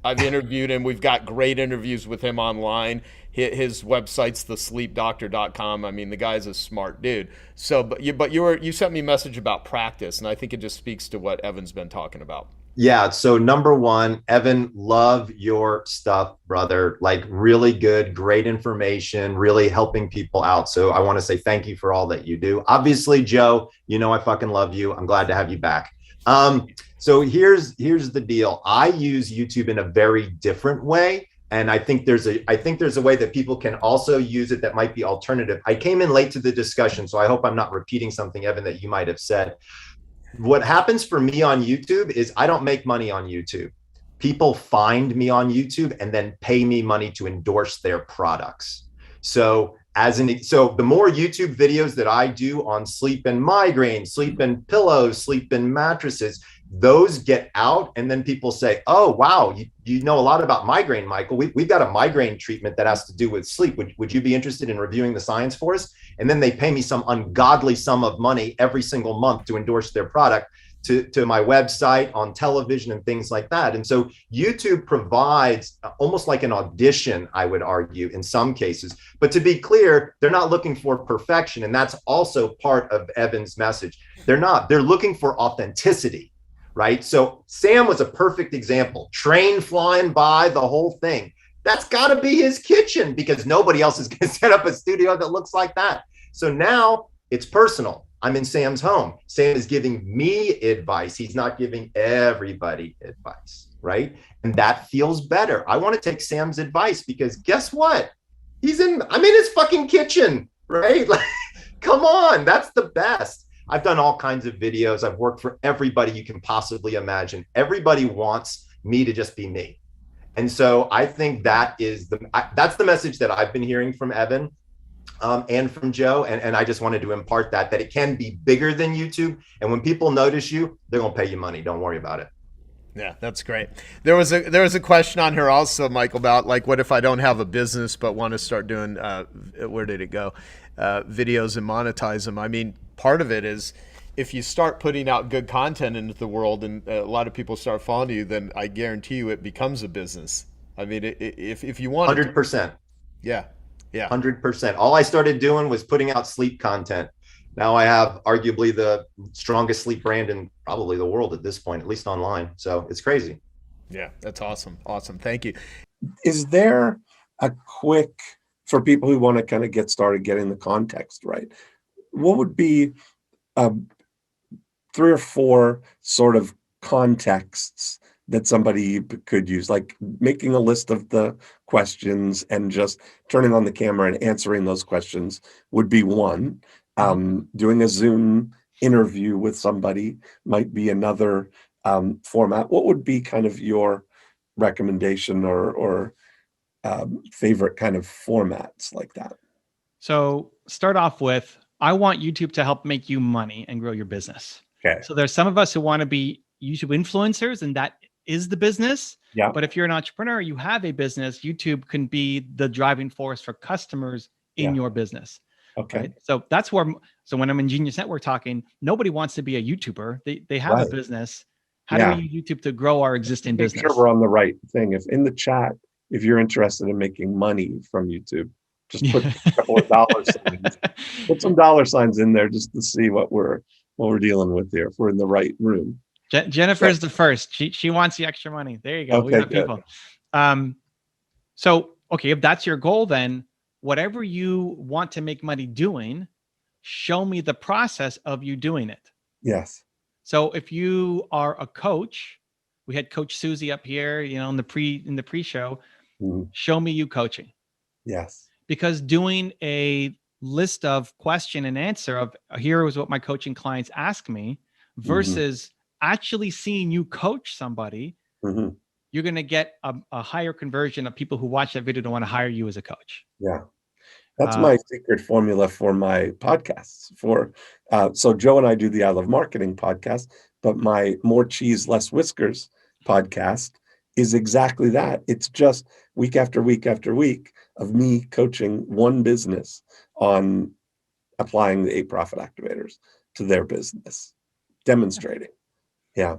I've interviewed him. We've got great interviews with him online. His website's thesleepdoctor.com. I mean, the guy's a smart dude. So, but you sent me a message about practice, and I think it just speaks to what Evan's been talking about. Yeah. So number one, Evan, love your stuff, brother. Like really good, great information, really helping people out. So I want to say thank you for all that you do. Obviously, Joe, I fucking love you. I'm glad to have you back. So here's the deal. I use YouTube in a very different way. And I think there's a way that people can also use it that might be alternative. I came in late to the discussion, so I hope I'm not repeating something, Evan, that you might have said. What happens for me on YouTube is I don't make money on YouTube. People find me on YouTube and then pay me money to endorse their products. So the more YouTube videos that I do on sleep and migraine, sleep and pillows, sleep and mattresses, those get out, and then people say, oh, wow, you know a lot about migraine, Michael. We've got a migraine treatment that has to do with sleep. Would you be interested in reviewing the science for us? And then they pay me some ungodly sum of money every single month to endorse their product to my website, on television, and things like that. And so YouTube provides almost like an audition, I would argue, in some cases. But to be clear, they're not looking for perfection. And that's also part of Evan's message. They're looking for authenticity. Right? So Sam was a perfect example. Train flying by, the whole thing. That's got to be his kitchen, because nobody else is going to set up a studio that looks like that. So now it's personal. I'm in Sam's home. Sam is giving me advice. He's not giving everybody advice, right? And that feels better. I want to take Sam's advice because guess what? I'm in his fucking kitchen, right? Like, come on, that's the best. I've done all kinds of videos. I've worked for everybody you can possibly imagine. Everybody wants me to just be me. And so I think that's the message that I've been hearing from Evan and from Joe. And I just wanted to impart that it can be bigger than YouTube. And when people notice you, they're going to pay you money. Don't worry about it. Yeah, that's great. There was a question on here also, Michael, about like, what if I don't have a business but want to start doing where did it go? Videos and monetize them. I mean, part of it is if you start putting out good content into the world and a lot of people start following you, then I guarantee you it becomes a business. I mean, if you want 100%. yeah, yeah, 100%. All I started doing was putting out sleep content. Now I have arguably the strongest sleep brand in probably the world at this point, at least online. So it's crazy. yeah. That's awesome. Awesome. Thank you. Is there a quick, for people who want to kind of get started getting the context right, what would be 3 or 4 sort of contexts that somebody could use, like making a list of the questions and just turning on the camera and answering those questions would be one. Doing a Zoom interview with somebody might be another format. What would be kind of your recommendation or favorite kind of formats like that? So start off with, I want YouTube to help make you money and grow your business. Okay. So there's some of us who want to be YouTube influencers, and that is the business. Yeah. But if you're an entrepreneur, you have a business, YouTube can be the driving force for customers in your business. Okay. Right? So that's where, so when I'm in Genius Network talking, nobody wants to be a YouTuber. They have a business. How do we use YouTube to grow our existing Make business? sure we're on the right thing. If in the chat, if you're interested in making money from YouTube, just put a couple of dollar signs. Put some dollar signs in there just to see what we're dealing with here. If we're in the right room. Jennifer's the first. She wants the extra money. There you go. We got good. people. So okay, if that's your goal, then whatever you want to make money doing, show me the process of you doing it. Yes. So if you are a coach, we had Coach Susie up here, in the pre-show, show me you coaching. Yes. Because doing a list of question and answer of here is what my coaching clients ask me versus actually seeing you coach somebody, you're going to get a higher conversion of people who watch that video to want to hire you as a coach. Yeah. That's my secret formula for my podcasts. So Joe and I do the I Love Marketing podcast, but my More Cheese, Less Whiskers podcast is exactly that. It's just week after week after week of me coaching one business on applying the 8 profit activators to their business, demonstrating. Yeah.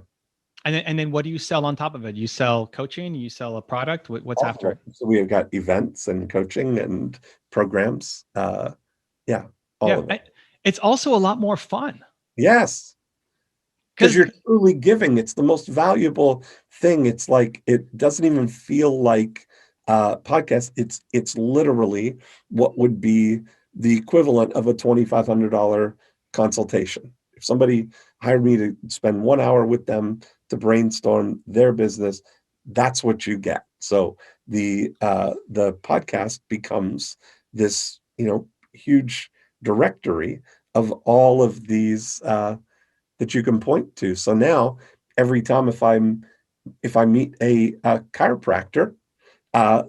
And then what do you sell on top of it? You sell coaching, you sell a product, what's after it? So we have got events and coaching and programs. All of it. It's also a lot more fun. Yes. Because you're truly giving. It's the most valuable thing. It's like, it doesn't even feel like podcast. It's literally what would be the equivalent of a $2,500 consultation. If somebody hired me to spend 1 hour with them to brainstorm their business, that's what you get. So the podcast becomes this, huge directory of all of these that you can point to. So now every time if I meet a chiropractor,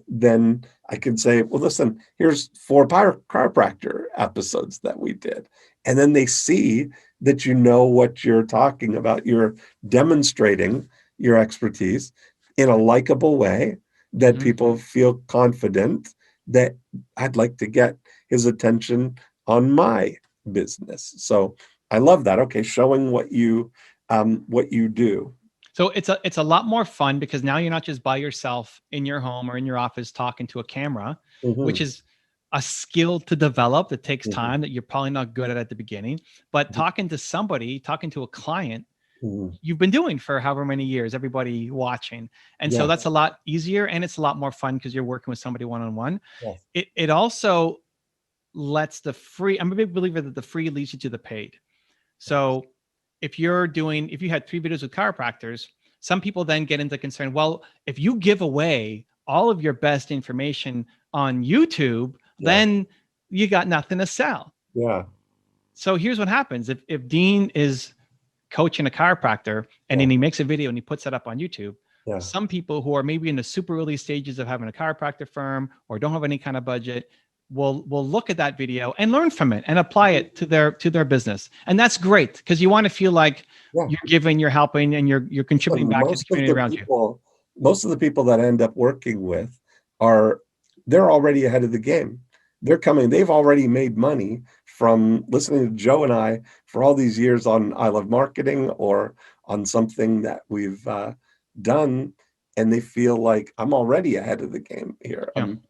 then I can say, well, listen, here's 4 chiropractor episodes that we did. And then they see that you know what you're talking about. You're demonstrating your expertise in a likable way that people feel confident that I'd like to get his attention on my business. So I love that. Okay, showing what you do. So it's a lot more fun because now you're not just by yourself in your home or in your office talking to a camera, which is a skill to develop that takes time that you're probably not good at the beginning. But talking to somebody, talking to a client, you've been doing for however many years, everybody watching. And so that's a lot easier and it's a lot more fun because you're working with somebody one-on-one. Yes. It also lets I'm a big believer that the free leads you to the paid. So if you had 3 videos with chiropractors, some people then get into concern, well, if you give away all of your best information on YouTube, then you got nothing to sell. Yeah. So here's what happens. If Dean is coaching a chiropractor and then he makes a video and he puts that up on YouTube, some people who are maybe in the super early stages of having a chiropractor firm or don't have any kind of budget, will look at that video and learn from it and apply it to their business. And that's great because you want to feel like Yeah. you're giving, you're helping, and you're contributing back to the community around you. Most of the people that I end up working with they're already ahead of the game. They've already made money from listening to Joe and I for all these years on I Love Marketing or on something that we've done. And they feel like I'm already ahead of the game here. Yeah. I'm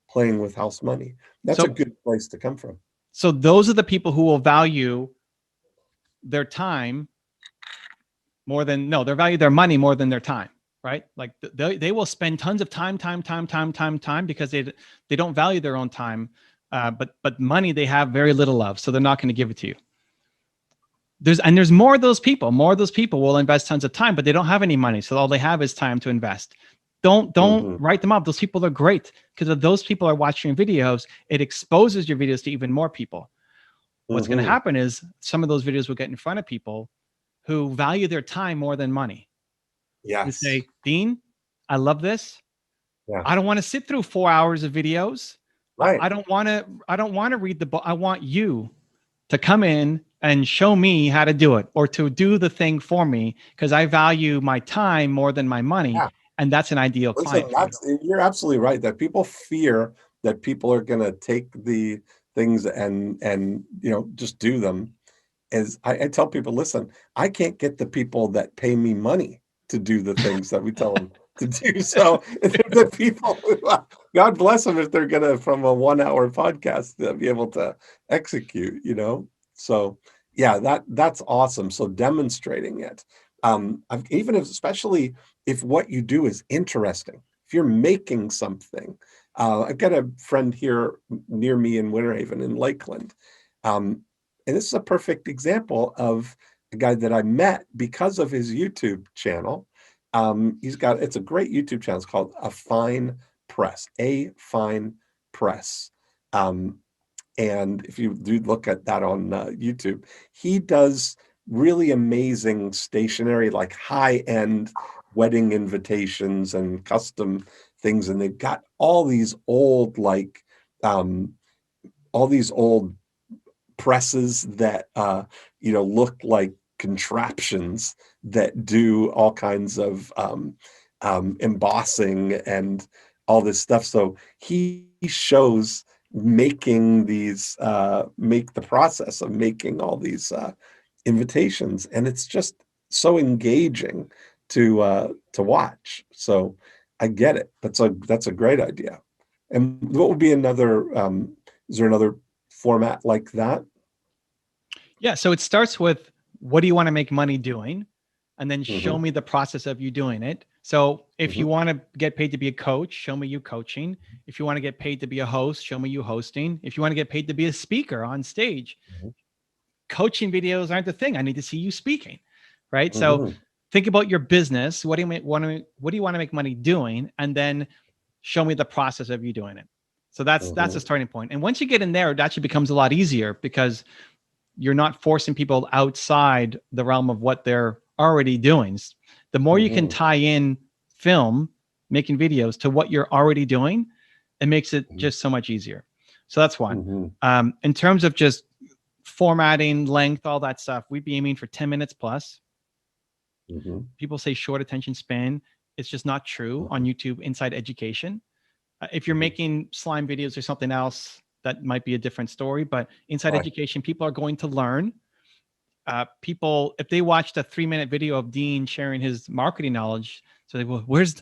playing with house money. That's a good place to come from. So those are the people who will value their time more than, no, they value their money more than their time, right? Like they will spend tons of time because they don't value their own time. But money they have very little of, so they're not going to give it to you. There's more of those people. More of those people will invest tons of time, but they don't have any money, so all they have is time to invest. Don't write them up. Those people are great because if those people are watching your videos, it exposes your videos to even more people. What's going to happen is some of those videos will get in front of people who value their time more than money. Yeah. You say, Dean, I love this. Yeah. I don't want to sit through 4 hours of videos. Right. I don't want to read the book. I want you to come in and show me how to do it or to do the thing for me because I value my time more than my money. Yeah. And that's an ideal client. You're absolutely right that people fear that people are going to take the things and just do them. As I tell people, listen, I can't get the people that pay me money to do the things that we tell them to do. So the people, God bless them if they're going to, from a 1 hour podcast, be able to execute, So yeah, that's awesome. So demonstrating it, especially if what you do is interesting, if you're making something. I've got a friend here near me in Winter Haven in Lakeland. And this is a perfect example of a guy that I met because of his YouTube channel. It's a great YouTube channel. It's called A Fine Press. And if you do look at that on YouTube, he does really amazing stationery, like high-end wedding invitations and custom things. And they've got all these old, presses that, look like contraptions that do all kinds of embossing and all this stuff. So he shows making these, make the process of making all these invitations, and it's just so engaging to watch. So I get it. That's a great idea. And what would be another? Is there another format like that? Yeah. So it starts with, what do you want to make money doing? And then show me the process of you doing it. So if you want to get paid to be a coach, show me you coaching. If you want to get paid to be a host, show me you hosting. If you want to get paid to be a speaker on stage, coaching videos aren't the thing. I need to see you speaking, right? So think about your business. What do you want to make money doing? And then show me the process of you doing it. So that's a starting point. And once you get in there, it actually becomes a lot easier because you're not forcing people outside the realm of what they're already doing. The more you can tie in film, making videos to what you're already doing, it makes it just so much easier. So that's one. In terms of just formatting, length, all that stuff, we'd be aiming for 10 minutes plus. People say short attention span. It's just not true on YouTube inside education. If you're making slime videos or something else, that might be a different story. But inside education, people are going to learn. People, if they watched a 3-minute video of Dean sharing his marketing knowledge, so they go, where's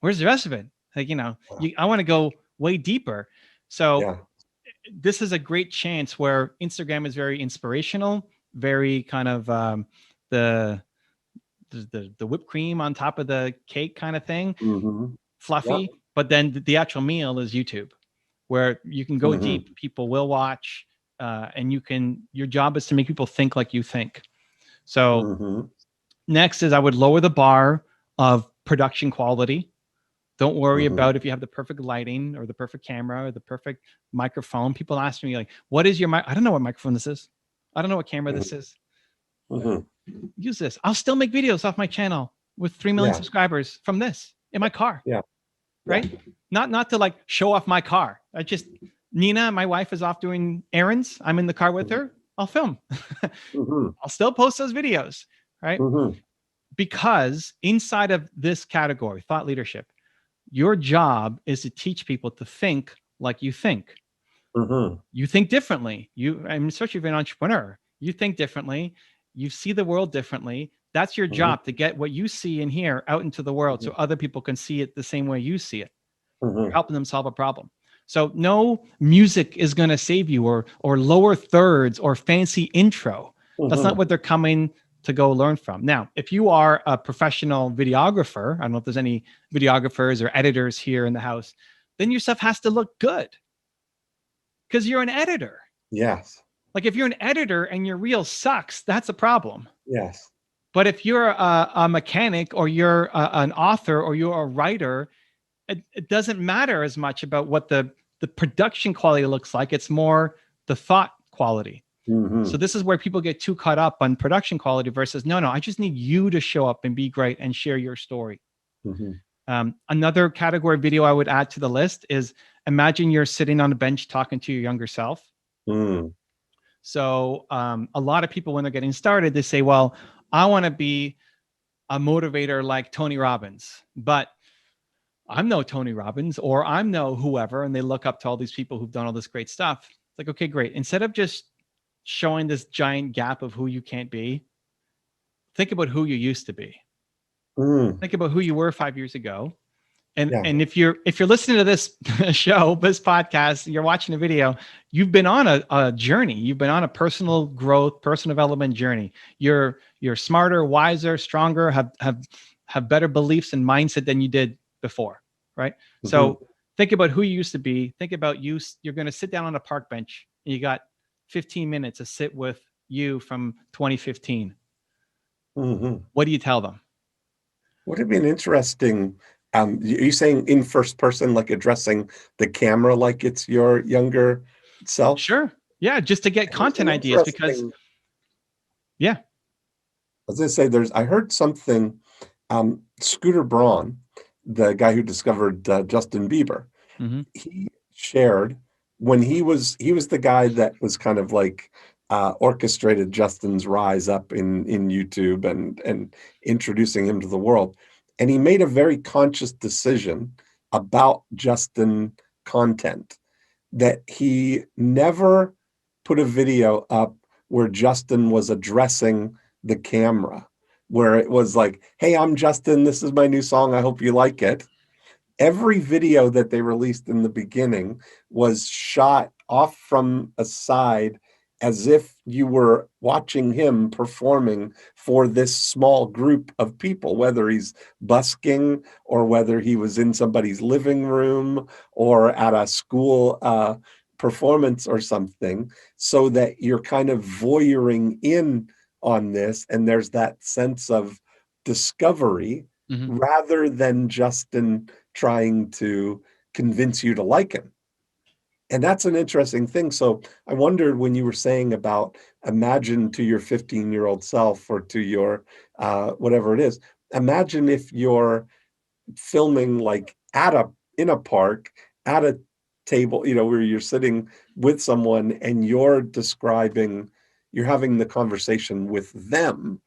the rest of it? Like, I want to go way deeper. So this is a great chance where Instagram is very inspirational, very kind of the whipped cream on top of the cake kind of thing, fluffy. But then the actual meal is YouTube, where you can go deep. People will watch. And your job is to make people think like you think. So next is I would lower the bar of production quality. Don't worry about if you have the perfect lighting or the perfect camera or the perfect microphone. People ask me like, what is your mic? I don't know what microphone this is. I don't know what camera this is. Use this. I'll still make videos off my channel with 3 million subscribers from this in my car. Right? Not to like show off my car. Nina, my wife, is off doing errands. I'm in the car with her. I'll film. Mm-hmm. I'll still post those videos, right? Mm-hmm. Because inside of this category, thought leadership, your job is to teach people to think like you think. Mm-hmm. You think differently. Especially if you're an entrepreneur, you think differently. You see the world differently. That's your job, to get what you see and hear out into the world so other people can see it the same way you see it. You're helping them solve a problem. So no music is going to save you, or lower thirds or fancy intro. That's not what they're coming to go learn from. Now, if you are a professional videographer, I don't know if there's any videographers or editors here in the house, then your stuff has to look good because you're an editor. Yes. Like if you're an editor and your reel sucks, that's a problem. Yes. But if you're a mechanic, or you're an author, or you're a writer, it doesn't matter as much about what the production quality looks like. It's more the thought quality. So this is where people get too caught up on production quality versus, no, I just need you to show up and be great and share your story. Another category video I would add to the list is, imagine you're sitting on a bench talking to your younger self. So a lot of people, when they're getting started, they say, well, I want to be a motivator like Tony Robbins, but I'm no Tony Robbins, or I'm no whoever. And they look up to all these people who've done all this great stuff. It's like, okay, great. Instead of just showing this giant gap of who you can't be, think about who you used to be. Think about who you were 5 years ago. And if you're listening to this show, this podcast, you're watching a video, you've been on a journey. You've been on a personal growth, personal development journey. You're smarter, wiser, stronger, have better beliefs and mindset than you did before, right? So think about who you used to be. Think about you're going to sit down on a park bench and you got 15 minutes to sit with you from 2015. What do you tell them? Would it be an interesting, are you saying in first person, like addressing the camera like it's your younger self? Sure. Yeah, just to get content ideas, because I was going to say, I heard something, Scooter Braun, the guy who discovered Justin Bieber, he shared when he was the guy that was kind of like orchestrated Justin's rise up in YouTube and introducing him to the world. And he made a very conscious decision about Justin content, that he never put a video up where Justin was addressing the camera, where it was like, hey, I'm Justin, this is my new song, I hope you like it. Every video that they released in the beginning was shot off from a side as if you were watching him performing for this small group of people, whether he's busking or whether he was in somebody's living room or at a school performance or something, so that you're kind of voyeuring in on this, and there's that sense of discovery rather than Justin trying to convince you to like him. And that's an interesting thing. So I wondered, when you were saying about imagine to your 15-year-old self, or to your whatever it is, imagine if you're filming like in a park at a table, where you're sitting with someone and you're having the conversation with them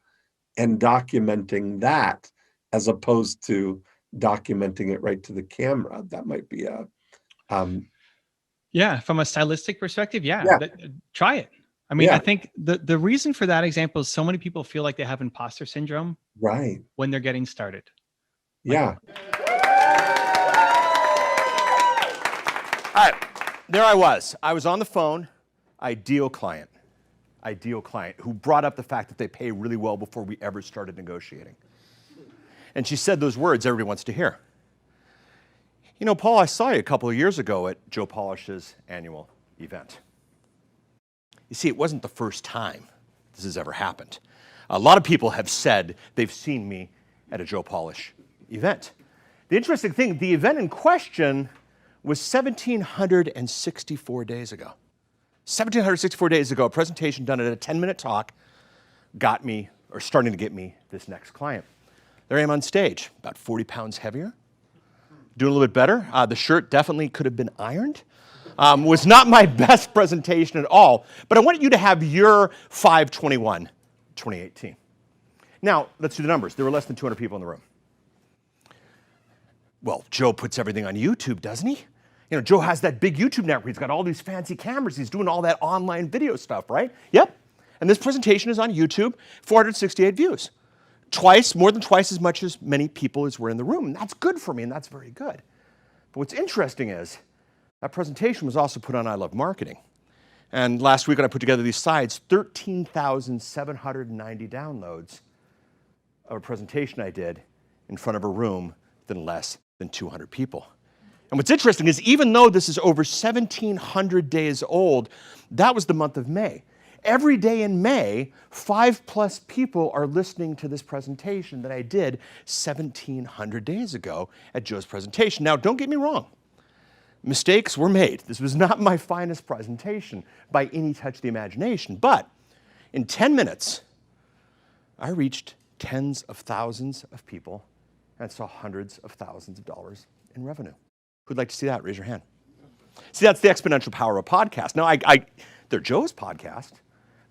and documenting that, as opposed to documenting it right to the camera. That might be from a stylistic perspective, try it. I mean, I think the reason for that example is so many people feel like they have imposter syndrome when they're getting started. All right, there I was. I was on the phone, ideal client who brought up the fact that they pay really well before we ever started negotiating. And she said those words everybody wants to hear. Paul, I saw you a couple of years ago at Joe Polish's annual event. You see, it wasn't the first time this has ever happened. A lot of people have said they've seen me at a Joe Polish event. The interesting thing, the event in question was 1,764 days ago. 1,764 days ago, a presentation done at a 10-minute talk starting to get me this next client. There I am on stage, about 40 pounds heavier, doing a little bit better. The shirt definitely could have been ironed, Was not my best presentation at all, but I want you to have your 5/21/2018. Now, let's do the numbers. There were less than 200 people in the room. Well, Joe puts everything on YouTube, doesn't he? You know, Joe has that big YouTube network. He's got all these fancy cameras. He's doing all that online video stuff, right? Yep. And this presentation is on YouTube, 468 views. More than twice as much as many people as were in the room. And that's good for me, and that's very good. But what's interesting is that presentation was also put on I Love Marketing. And last week when I put together these slides, 13,790 downloads of a presentation I did in front of a room than less than 200 people. And what's interesting is even though this is over 1,700 days old, that was the month of May. Every day in May, 5+ people are listening to this presentation that I did 1,700 days ago at Joe's presentation. Now, don't get me wrong. Mistakes were made. This was not my finest presentation by any touch of the imagination. But in 10 minutes, I reached tens of thousands of people and saw hundreds of thousands of dollars in revenue. Who'd like to see that? Raise your hand. See, that's the exponential power of a podcast. Now, they're Joe's podcast,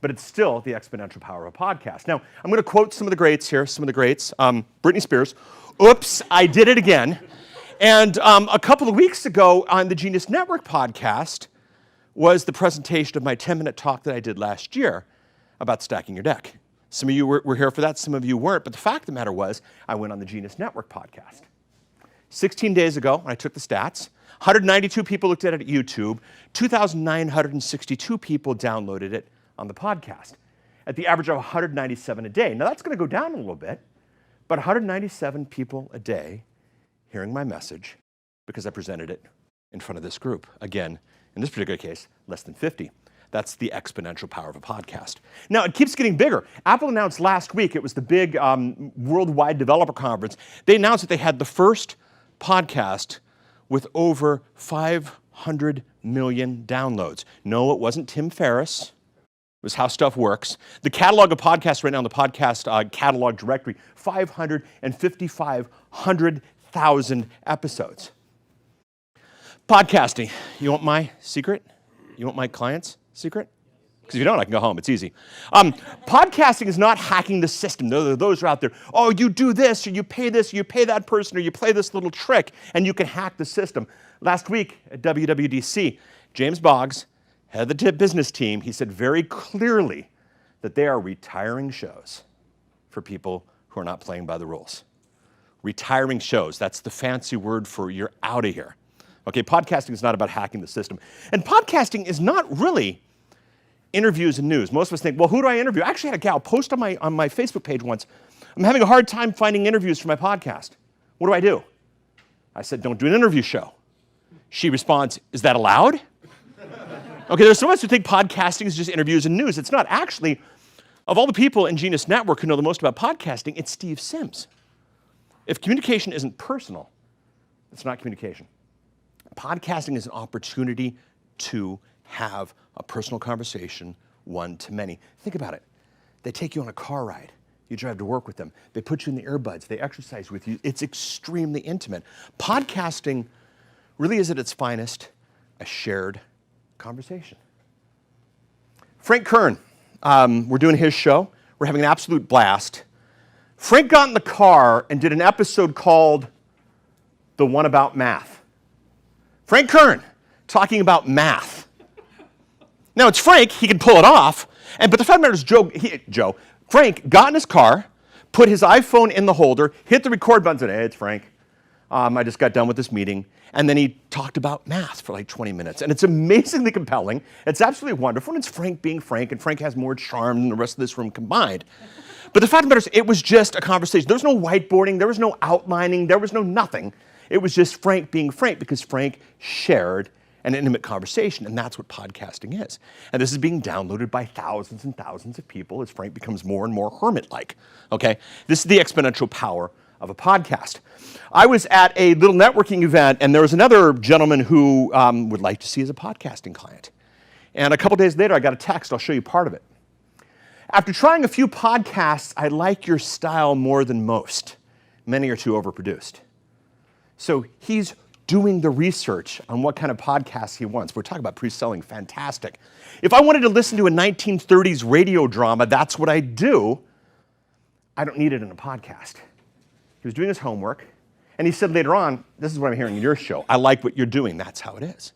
but it's still the exponential power of a podcast. Now, I'm going to quote some of the greats here, Britney Spears. Oops, I did it again. And a couple of weeks ago on the Genius Network podcast was the presentation of my 10-minute talk that I did last year about stacking your deck. Some of you were here for that, some of you weren't, but the fact of the matter was I went on the Genius Network podcast. 16 days ago, when I took the stats, 192 people looked at it at YouTube, 2,962 people downloaded it on the podcast, at the average of 197 a day. Now that's going to go down a little bit, but 197 people a day hearing my message because I presented it in front of this group. Again, in this particular case, less than 50. That's the exponential power of a podcast. Now, it keeps getting bigger. Apple announced last week, it was the big worldwide developer conference, they announced that they had the first podcast with over 500 million downloads. No, it wasn't Tim Ferriss. It was How Stuff Works. The catalog of podcasts right now in the podcast catalog directory, 500,000 episodes. Podcasting. You want my secret? You want my client's secret? Because if you don't, I can go home. It's easy. Podcasting is not hacking the system. Those are out there. Oh, you do this, or you pay this, or you pay that person, or you play this little trick, and you can hack the system. Last week at WWDC, James Boggs, head of the business team, he said very clearly that they are retiring shows for people who are not playing by the rules. Retiring shows, that's the fancy word for you're out of here. Okay, podcasting is not about hacking the system. And podcasting is not really interviews and news. Most of us think, well, who do I interview? I actually had a gal post on my Facebook page once, I'm having a hard time finding interviews for my podcast. What do? I said, don't do an interview show. She responds, is that allowed? Okay, there's some of us who think podcasting is just interviews and news. It's not. Actually, of all the people in Genius Network who know the most about podcasting, it's Steve Sims. If communication isn't personal, it's not communication. Podcasting is an opportunity to have a personal conversation, one-to-many. Think about it. They take you on a car ride. You drive to work with them. They put you in the earbuds. They exercise with you. It's extremely intimate. Podcasting really is at its finest a shared conversation. Frank Kern, we're doing his show. We're having an absolute blast. Frank got in the car and did an episode called The One About Math. Frank Kern talking about math. Now, it's Frank. He can pull it off. But the fact of the matter is, Frank got in his car, put his iPhone in the holder, hit the record button, and said, hey, it's Frank. I just got done with this meeting. And then he talked about math for like 20 minutes. And it's amazingly compelling. It's absolutely wonderful. And it's Frank being Frank. And Frank has more charm than the rest of this room combined. But the fact of the matter is, it was just a conversation. There was no whiteboarding. There was no outlining. There was no nothing. It was just Frank being Frank because Frank shared an intimate conversation, and that's what podcasting is. And this is being downloaded by thousands and thousands of people as Frank becomes more and more hermit-like, okay? This is the exponential power of a podcast. I was at a little networking event, and there was another gentleman who would like to see as a podcasting client. And a couple days later, I got a text. I'll show you part of it. After trying a few podcasts, I like your style more than most. Many are too overproduced. So he's doing the research on what kind of podcast he wants. We're talking about pre-selling, fantastic. If I wanted to listen to a 1930s radio drama, that's what I do. I don't need it in a podcast. He was doing his homework, and he said later on, this is what I'm hearing in your show. I like what you're doing. That's how it is.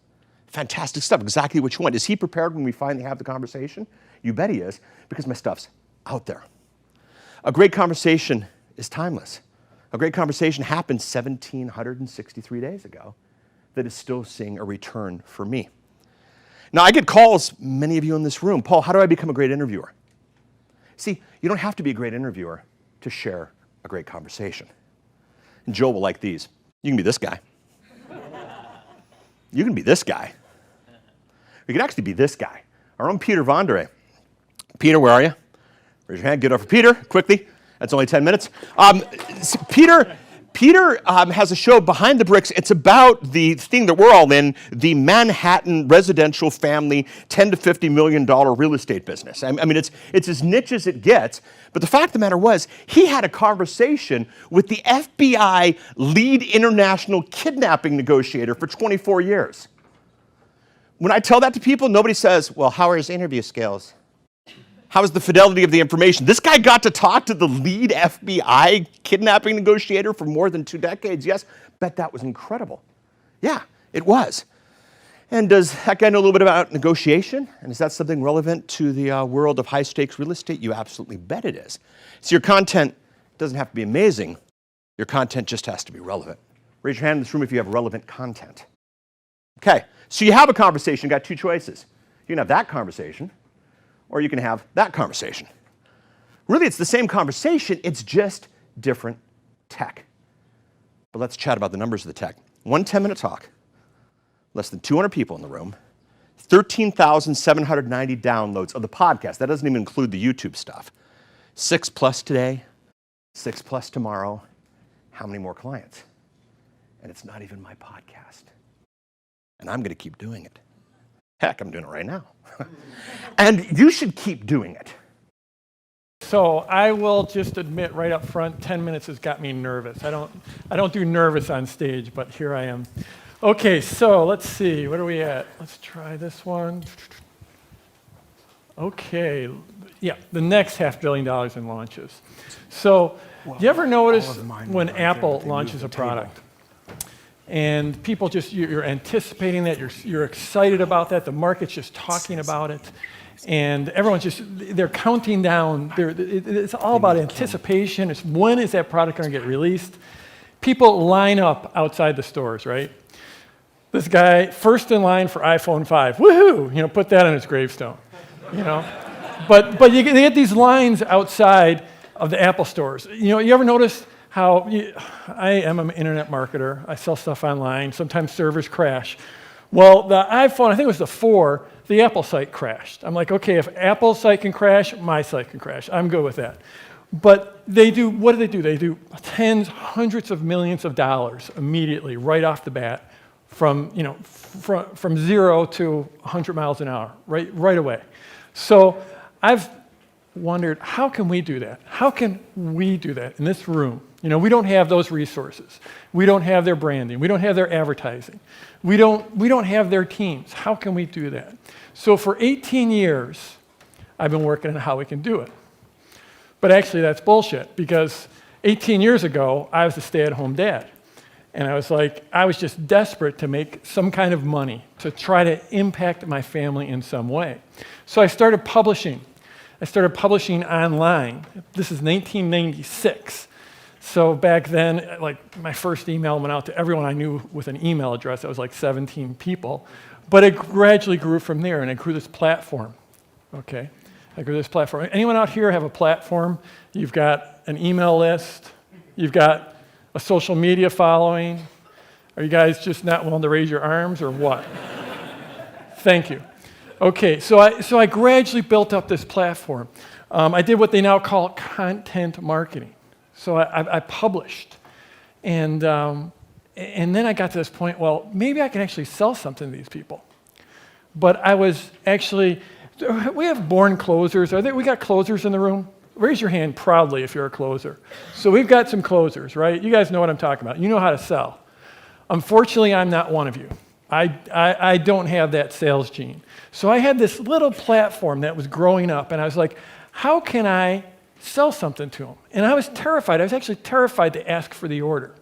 Fantastic stuff, exactly what you want. Is he prepared when we finally have the conversation? You bet he is, because my stuff's out there. A great conversation is timeless. A great conversation happened 1,763 days ago that is still seeing a return for me. Now, I get calls, many of you in this room, Paul, how do I become a great interviewer? See, you don't have to be a great interviewer to share a great conversation. And Joe will like these. You can be this guy. You can be this guy. You can actually be this guy. Our own Peter Vondere. Peter, where are you? Raise your hand. Get over Peter, quickly. That's only 10 minutes. Peter has a show, Behind the Bricks. It's about the thing that we're all in, the Manhattan residential family $10 to $50 million real estate business. I mean, it's as niche as it gets. But the fact of the matter was, he had a conversation with the FBI lead international kidnapping negotiator for 24 years. When I tell that to people, nobody says, well, how are his interview skills? How is the fidelity of the information? This guy got to talk to the lead FBI kidnapping negotiator for more than 2 decades. Yes, bet that was incredible. Yeah, it was. And does that guy know a little bit about negotiation? And is that something relevant to the world of high-stakes real estate? You absolutely bet it is. So your content doesn't have to be amazing. Your content just has to be relevant. Raise your hand in this room if you have relevant content. Okay, so you have a conversation. You've got 2 choices. You can have that conversation, or you can have that conversation. Really, it's the same conversation, it's just different tech. But let's chat about the numbers of the tech. 1 10-minute talk, less than 200 people in the room, 13,790 downloads of the podcast. That doesn't even include the YouTube stuff. 6+ today, 6+ tomorrow. How many more clients? And it's not even my podcast. And I'm going to keep doing it. Heck, I'm doing it right now. And you should keep doing it. So I will just admit right up front, 10 minutes has got me nervous. I don't do nervous on stage, but here I am. Okay, so let's see, what are we at? Let's try this one. Okay, yeah, the next $500 million in launches. So, do you ever notice when Apple launches a product? And people just, you're anticipating that, you're excited about that, the market's just talking about it, and everyone's just, they're counting down, it's all about anticipation, it's when is that product gonna get released? People line up outside the stores, right? This guy, first in line for iPhone 5, woohoo, put that on his gravestone, But you get these lines outside of the Apple stores. You ever notice how I am an internet marketer. I sell stuff online. Sometimes servers crash. Well, the iPhone, I think it was the 4, the Apple site crashed. I'm like, okay, if Apple's site can crash, my site can crash. I'm good with that. But they do, what do? They do tens, hundreds of millions of dollars immediately, right off the bat, from 0 to 100 miles an hour, right away. So I've wondered, how can we do that? How can we do that in this room? We don't have those resources. We don't have their branding. We don't have their advertising. We don't have their teams. How can we do that? So for 18 years, I've been working on how we can do it. But actually, that's bullshit, because 18 years ago, I was a stay-at-home dad. And I was just desperate to make some kind of money, to try to impact my family in some way. So I started publishing. I started publishing online. This is 1996. So back then, my first email went out to everyone I knew with an email address. That was like 17 people. But it gradually grew from there, and it grew this platform. Okay? I grew this platform. Anyone out here have a platform? You've got an email list. You've got a social media following. Are you guys just not willing to raise your arms, or what? Thank you. Okay, so I gradually built up this platform. I did what they now call content marketing. So I published, and then I got to this point, well, maybe I can actually sell something to these people. But I was actually, we have born closers. We got closers in the room? Raise your hand proudly if you're a closer. So we've got some closers, right? You guys know what I'm talking about. You know how to sell. Unfortunately, I'm not one of you. I don't have that sales gene. So I had this little platform that was growing up, and I was like, how can I sell something to them? And I was terrified. I was actually terrified to ask for the order.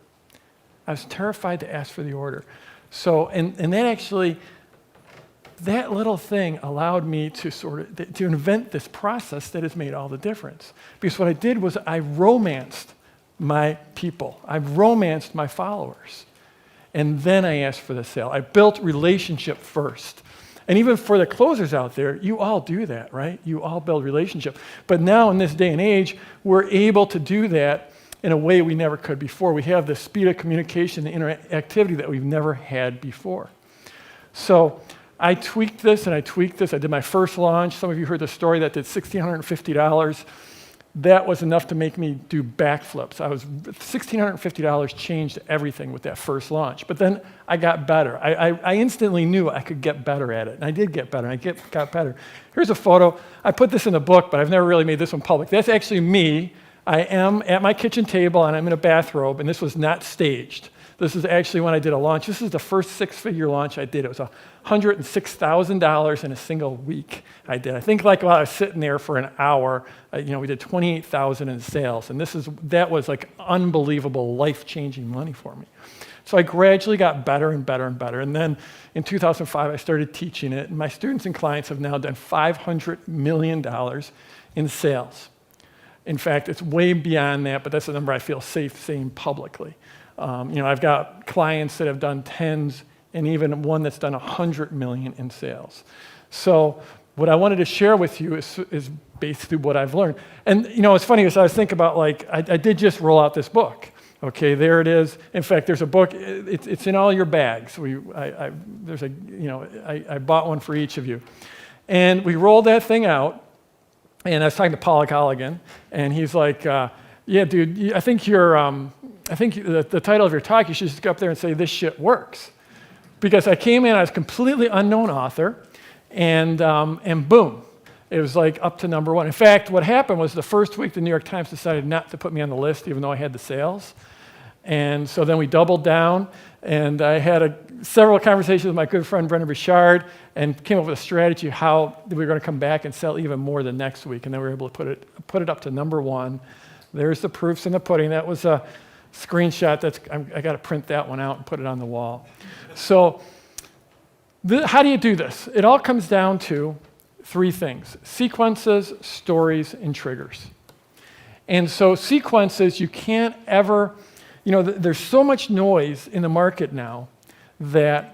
So, and that actually, that little thing allowed me to to invent this process that has made all the difference. Because what I did was I romanced my people. I romanced my followers. And then I asked for the sale. I built relationship first. And even for the closers out there, you all do that, right? You all build relationship. But now in this day and age, we're able to do that in a way we never could before. We have the speed of communication, the interactivity that we've never had before. So I tweaked this and I tweaked this. I did my first launch. Some of you heard the story that did $1,650. That was enough to make me do backflips. $1,650 changed everything with that first launch. But then I got better. I instantly knew I could get better at it. And I did get better. Got better. Here's a photo. I put this in the book, but I've never really made this one public. That's actually me. I am at my kitchen table, and I'm in a bathrobe, and this was not staged. This is actually when I did a launch. This is the first six-figure launch I did. It was $106,000 in a single week I did. I think like while I was sitting there for an hour, we did $28,000 in sales. And that was like unbelievable, life-changing money for me. So I gradually got better and better and better. And then in 2005, I started teaching it. And my students and clients have now done $500 million in sales. In fact, it's way beyond that, but that's a number I feel safe saying publicly. I've got clients that have done tens and even one that's done 100 million in sales. So what I wanted to share with you is basically what I've learned. And it's funny because I was thinking about I did just roll out this book. Okay, there it is. In fact, there's a book. It's in all your bags. I bought one for each of you, and we rolled that thing out. And I was talking to Paul Colligan, and he's like, "Yeah, dude, I think the title of your talk, you should just go up there and say, 'This shit works.'" Because I came in, I was a completely unknown author, and boom, it was like up to number one. In fact, what happened was the first week, the New York Times decided not to put me on the list, even though I had the sales. And so then we doubled down, and I had several conversations with my good friend Brendan Burchard, and came up with a strategy how we were going to come back and sell even more the next week. And then we were able to put it up to number one. There's the proofs in the pudding. That was a screenshot. I got to print that one out and put it on the wall. So how do you do this? It all comes down to three things: sequences, stories, and triggers. And so sequences, you can't ever, there's so much noise in the market now that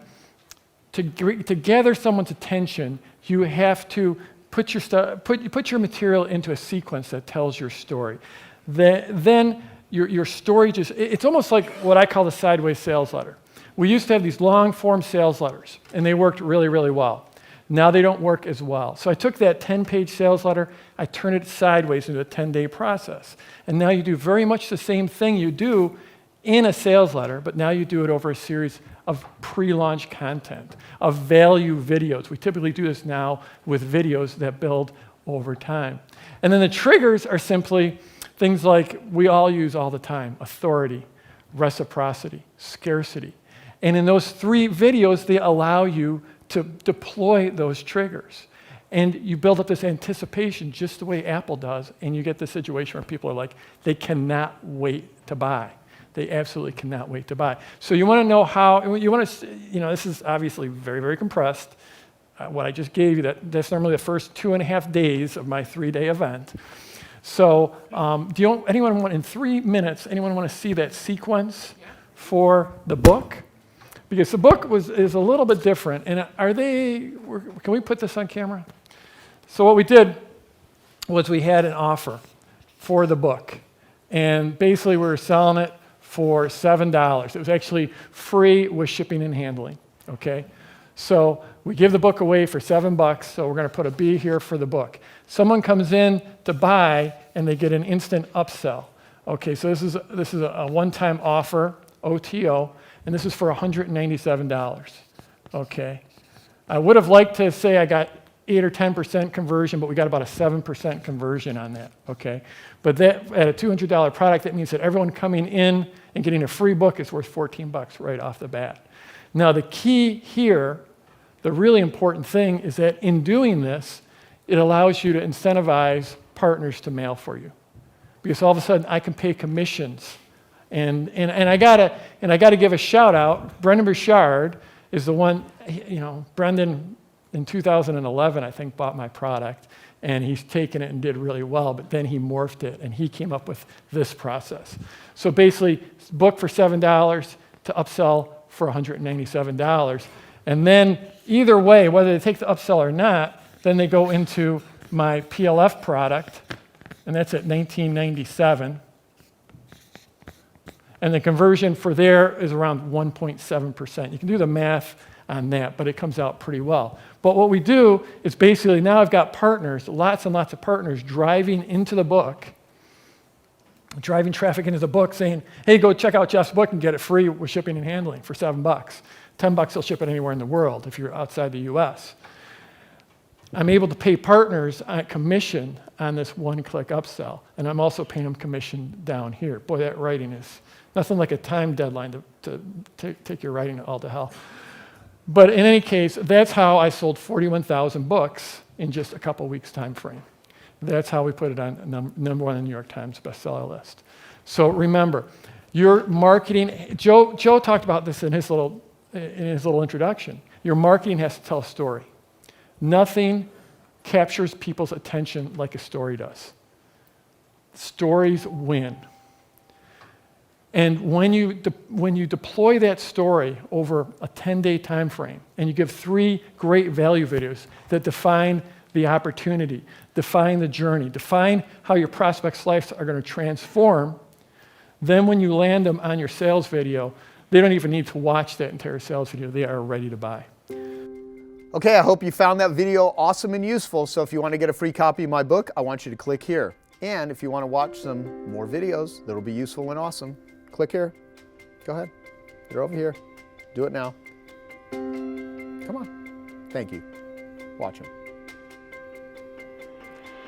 to gather someone's attention, you have to put your material into a sequence that tells your story. Then your story it's almost like what I call the sideways sales letter. We used to have these long form sales letters, and they worked really, really well. Now they don't work as well. So I took that 10-page sales letter, I turned it sideways into a 10-day process. And now you do very much the same thing you do in a sales letter, but now you do it over a series of pre-launch content, of value videos. We typically do this now with videos that build over time. And then the triggers are simply things like we all use all the time: authority, reciprocity, scarcity. And in those three videos, they allow you to deploy those triggers. And you build up this anticipation just the way Apple does, and you get the situation where people are like, they cannot wait to buy. They absolutely cannot wait to buy. So you want to know how, this is obviously very, very compressed. What I just gave you, that's normally the first 2.5 days of my 3-day event. So anyone want, in 3 minutes, anyone want to see that sequence for the book? Because the book is a little bit different. And can we put this on camera? So what we did was we had an offer for the book. And basically we were selling it for $7. It was actually free with shipping and handling, okay? So we give the book away for $7, so we're going to put a B here for the book. Someone comes in to buy, and they get an instant upsell. Okay, so this is a one-time offer, OTO, and this is for $197, okay? I would have liked to say I got 8 or 10% conversion, but we got about a 7% conversion on that, okay? But that, at a $200 product, that means that everyone coming in and getting a free book is worth 14 bucks right off the bat. Now, the key here, the really important thing is that in doing this, it allows you to incentivize partners to mail for you. Because all of a sudden, I can pay commissions. And I gotta give a shout out. Brendan Burchard is the one, you know, Brendan in 2011, I think, bought my product, and he's taken it and did really well, but then he morphed it, and he came up with this process. So basically, book for $7 to upsell for $197. And then either way, whether they take the upsell or not, then they go into my PLF product, and that's at $19.97. And the conversion for there is around 1.7%. You can do the math on that, but it comes out pretty well. But what we do is basically now I've got partners, lots and lots of partners driving into the book, driving traffic into the book saying, hey, go check out Jeff's book and get it free with shipping and handling for $7. $10 they'll ship it anywhere in the world if you're outside the US. I'm able to pay partners a commission on this one-click upsell, and I'm also paying them commission down here. Boy, that writing is nothing like a time deadline to take your writing all to hell. But in any case, that's how I sold 41,000 books in just a couple weeks' time frame. That's how we put it on number one on the New York Times bestseller list. So remember, your marketing, Joe talked about this in his little introduction. Your marketing has to tell a story. Nothing captures people's attention like a story does. Stories win. And when you deploy that story over a 10-day time frame, and you give 3 great value videos that define the opportunity, define the journey, define how your prospects' lives are going to transform, then when you land them on your sales video, they don't even need to watch that entire sales video. They are ready to buy. Okay, I hope you found that video awesome and useful. So if you want to get a free copy of my book, I want you to click here. And if you want to watch some more videos that'll be useful and awesome, click here. Go ahead. You're over here. Do it now. Come on. Thank you. Watch them.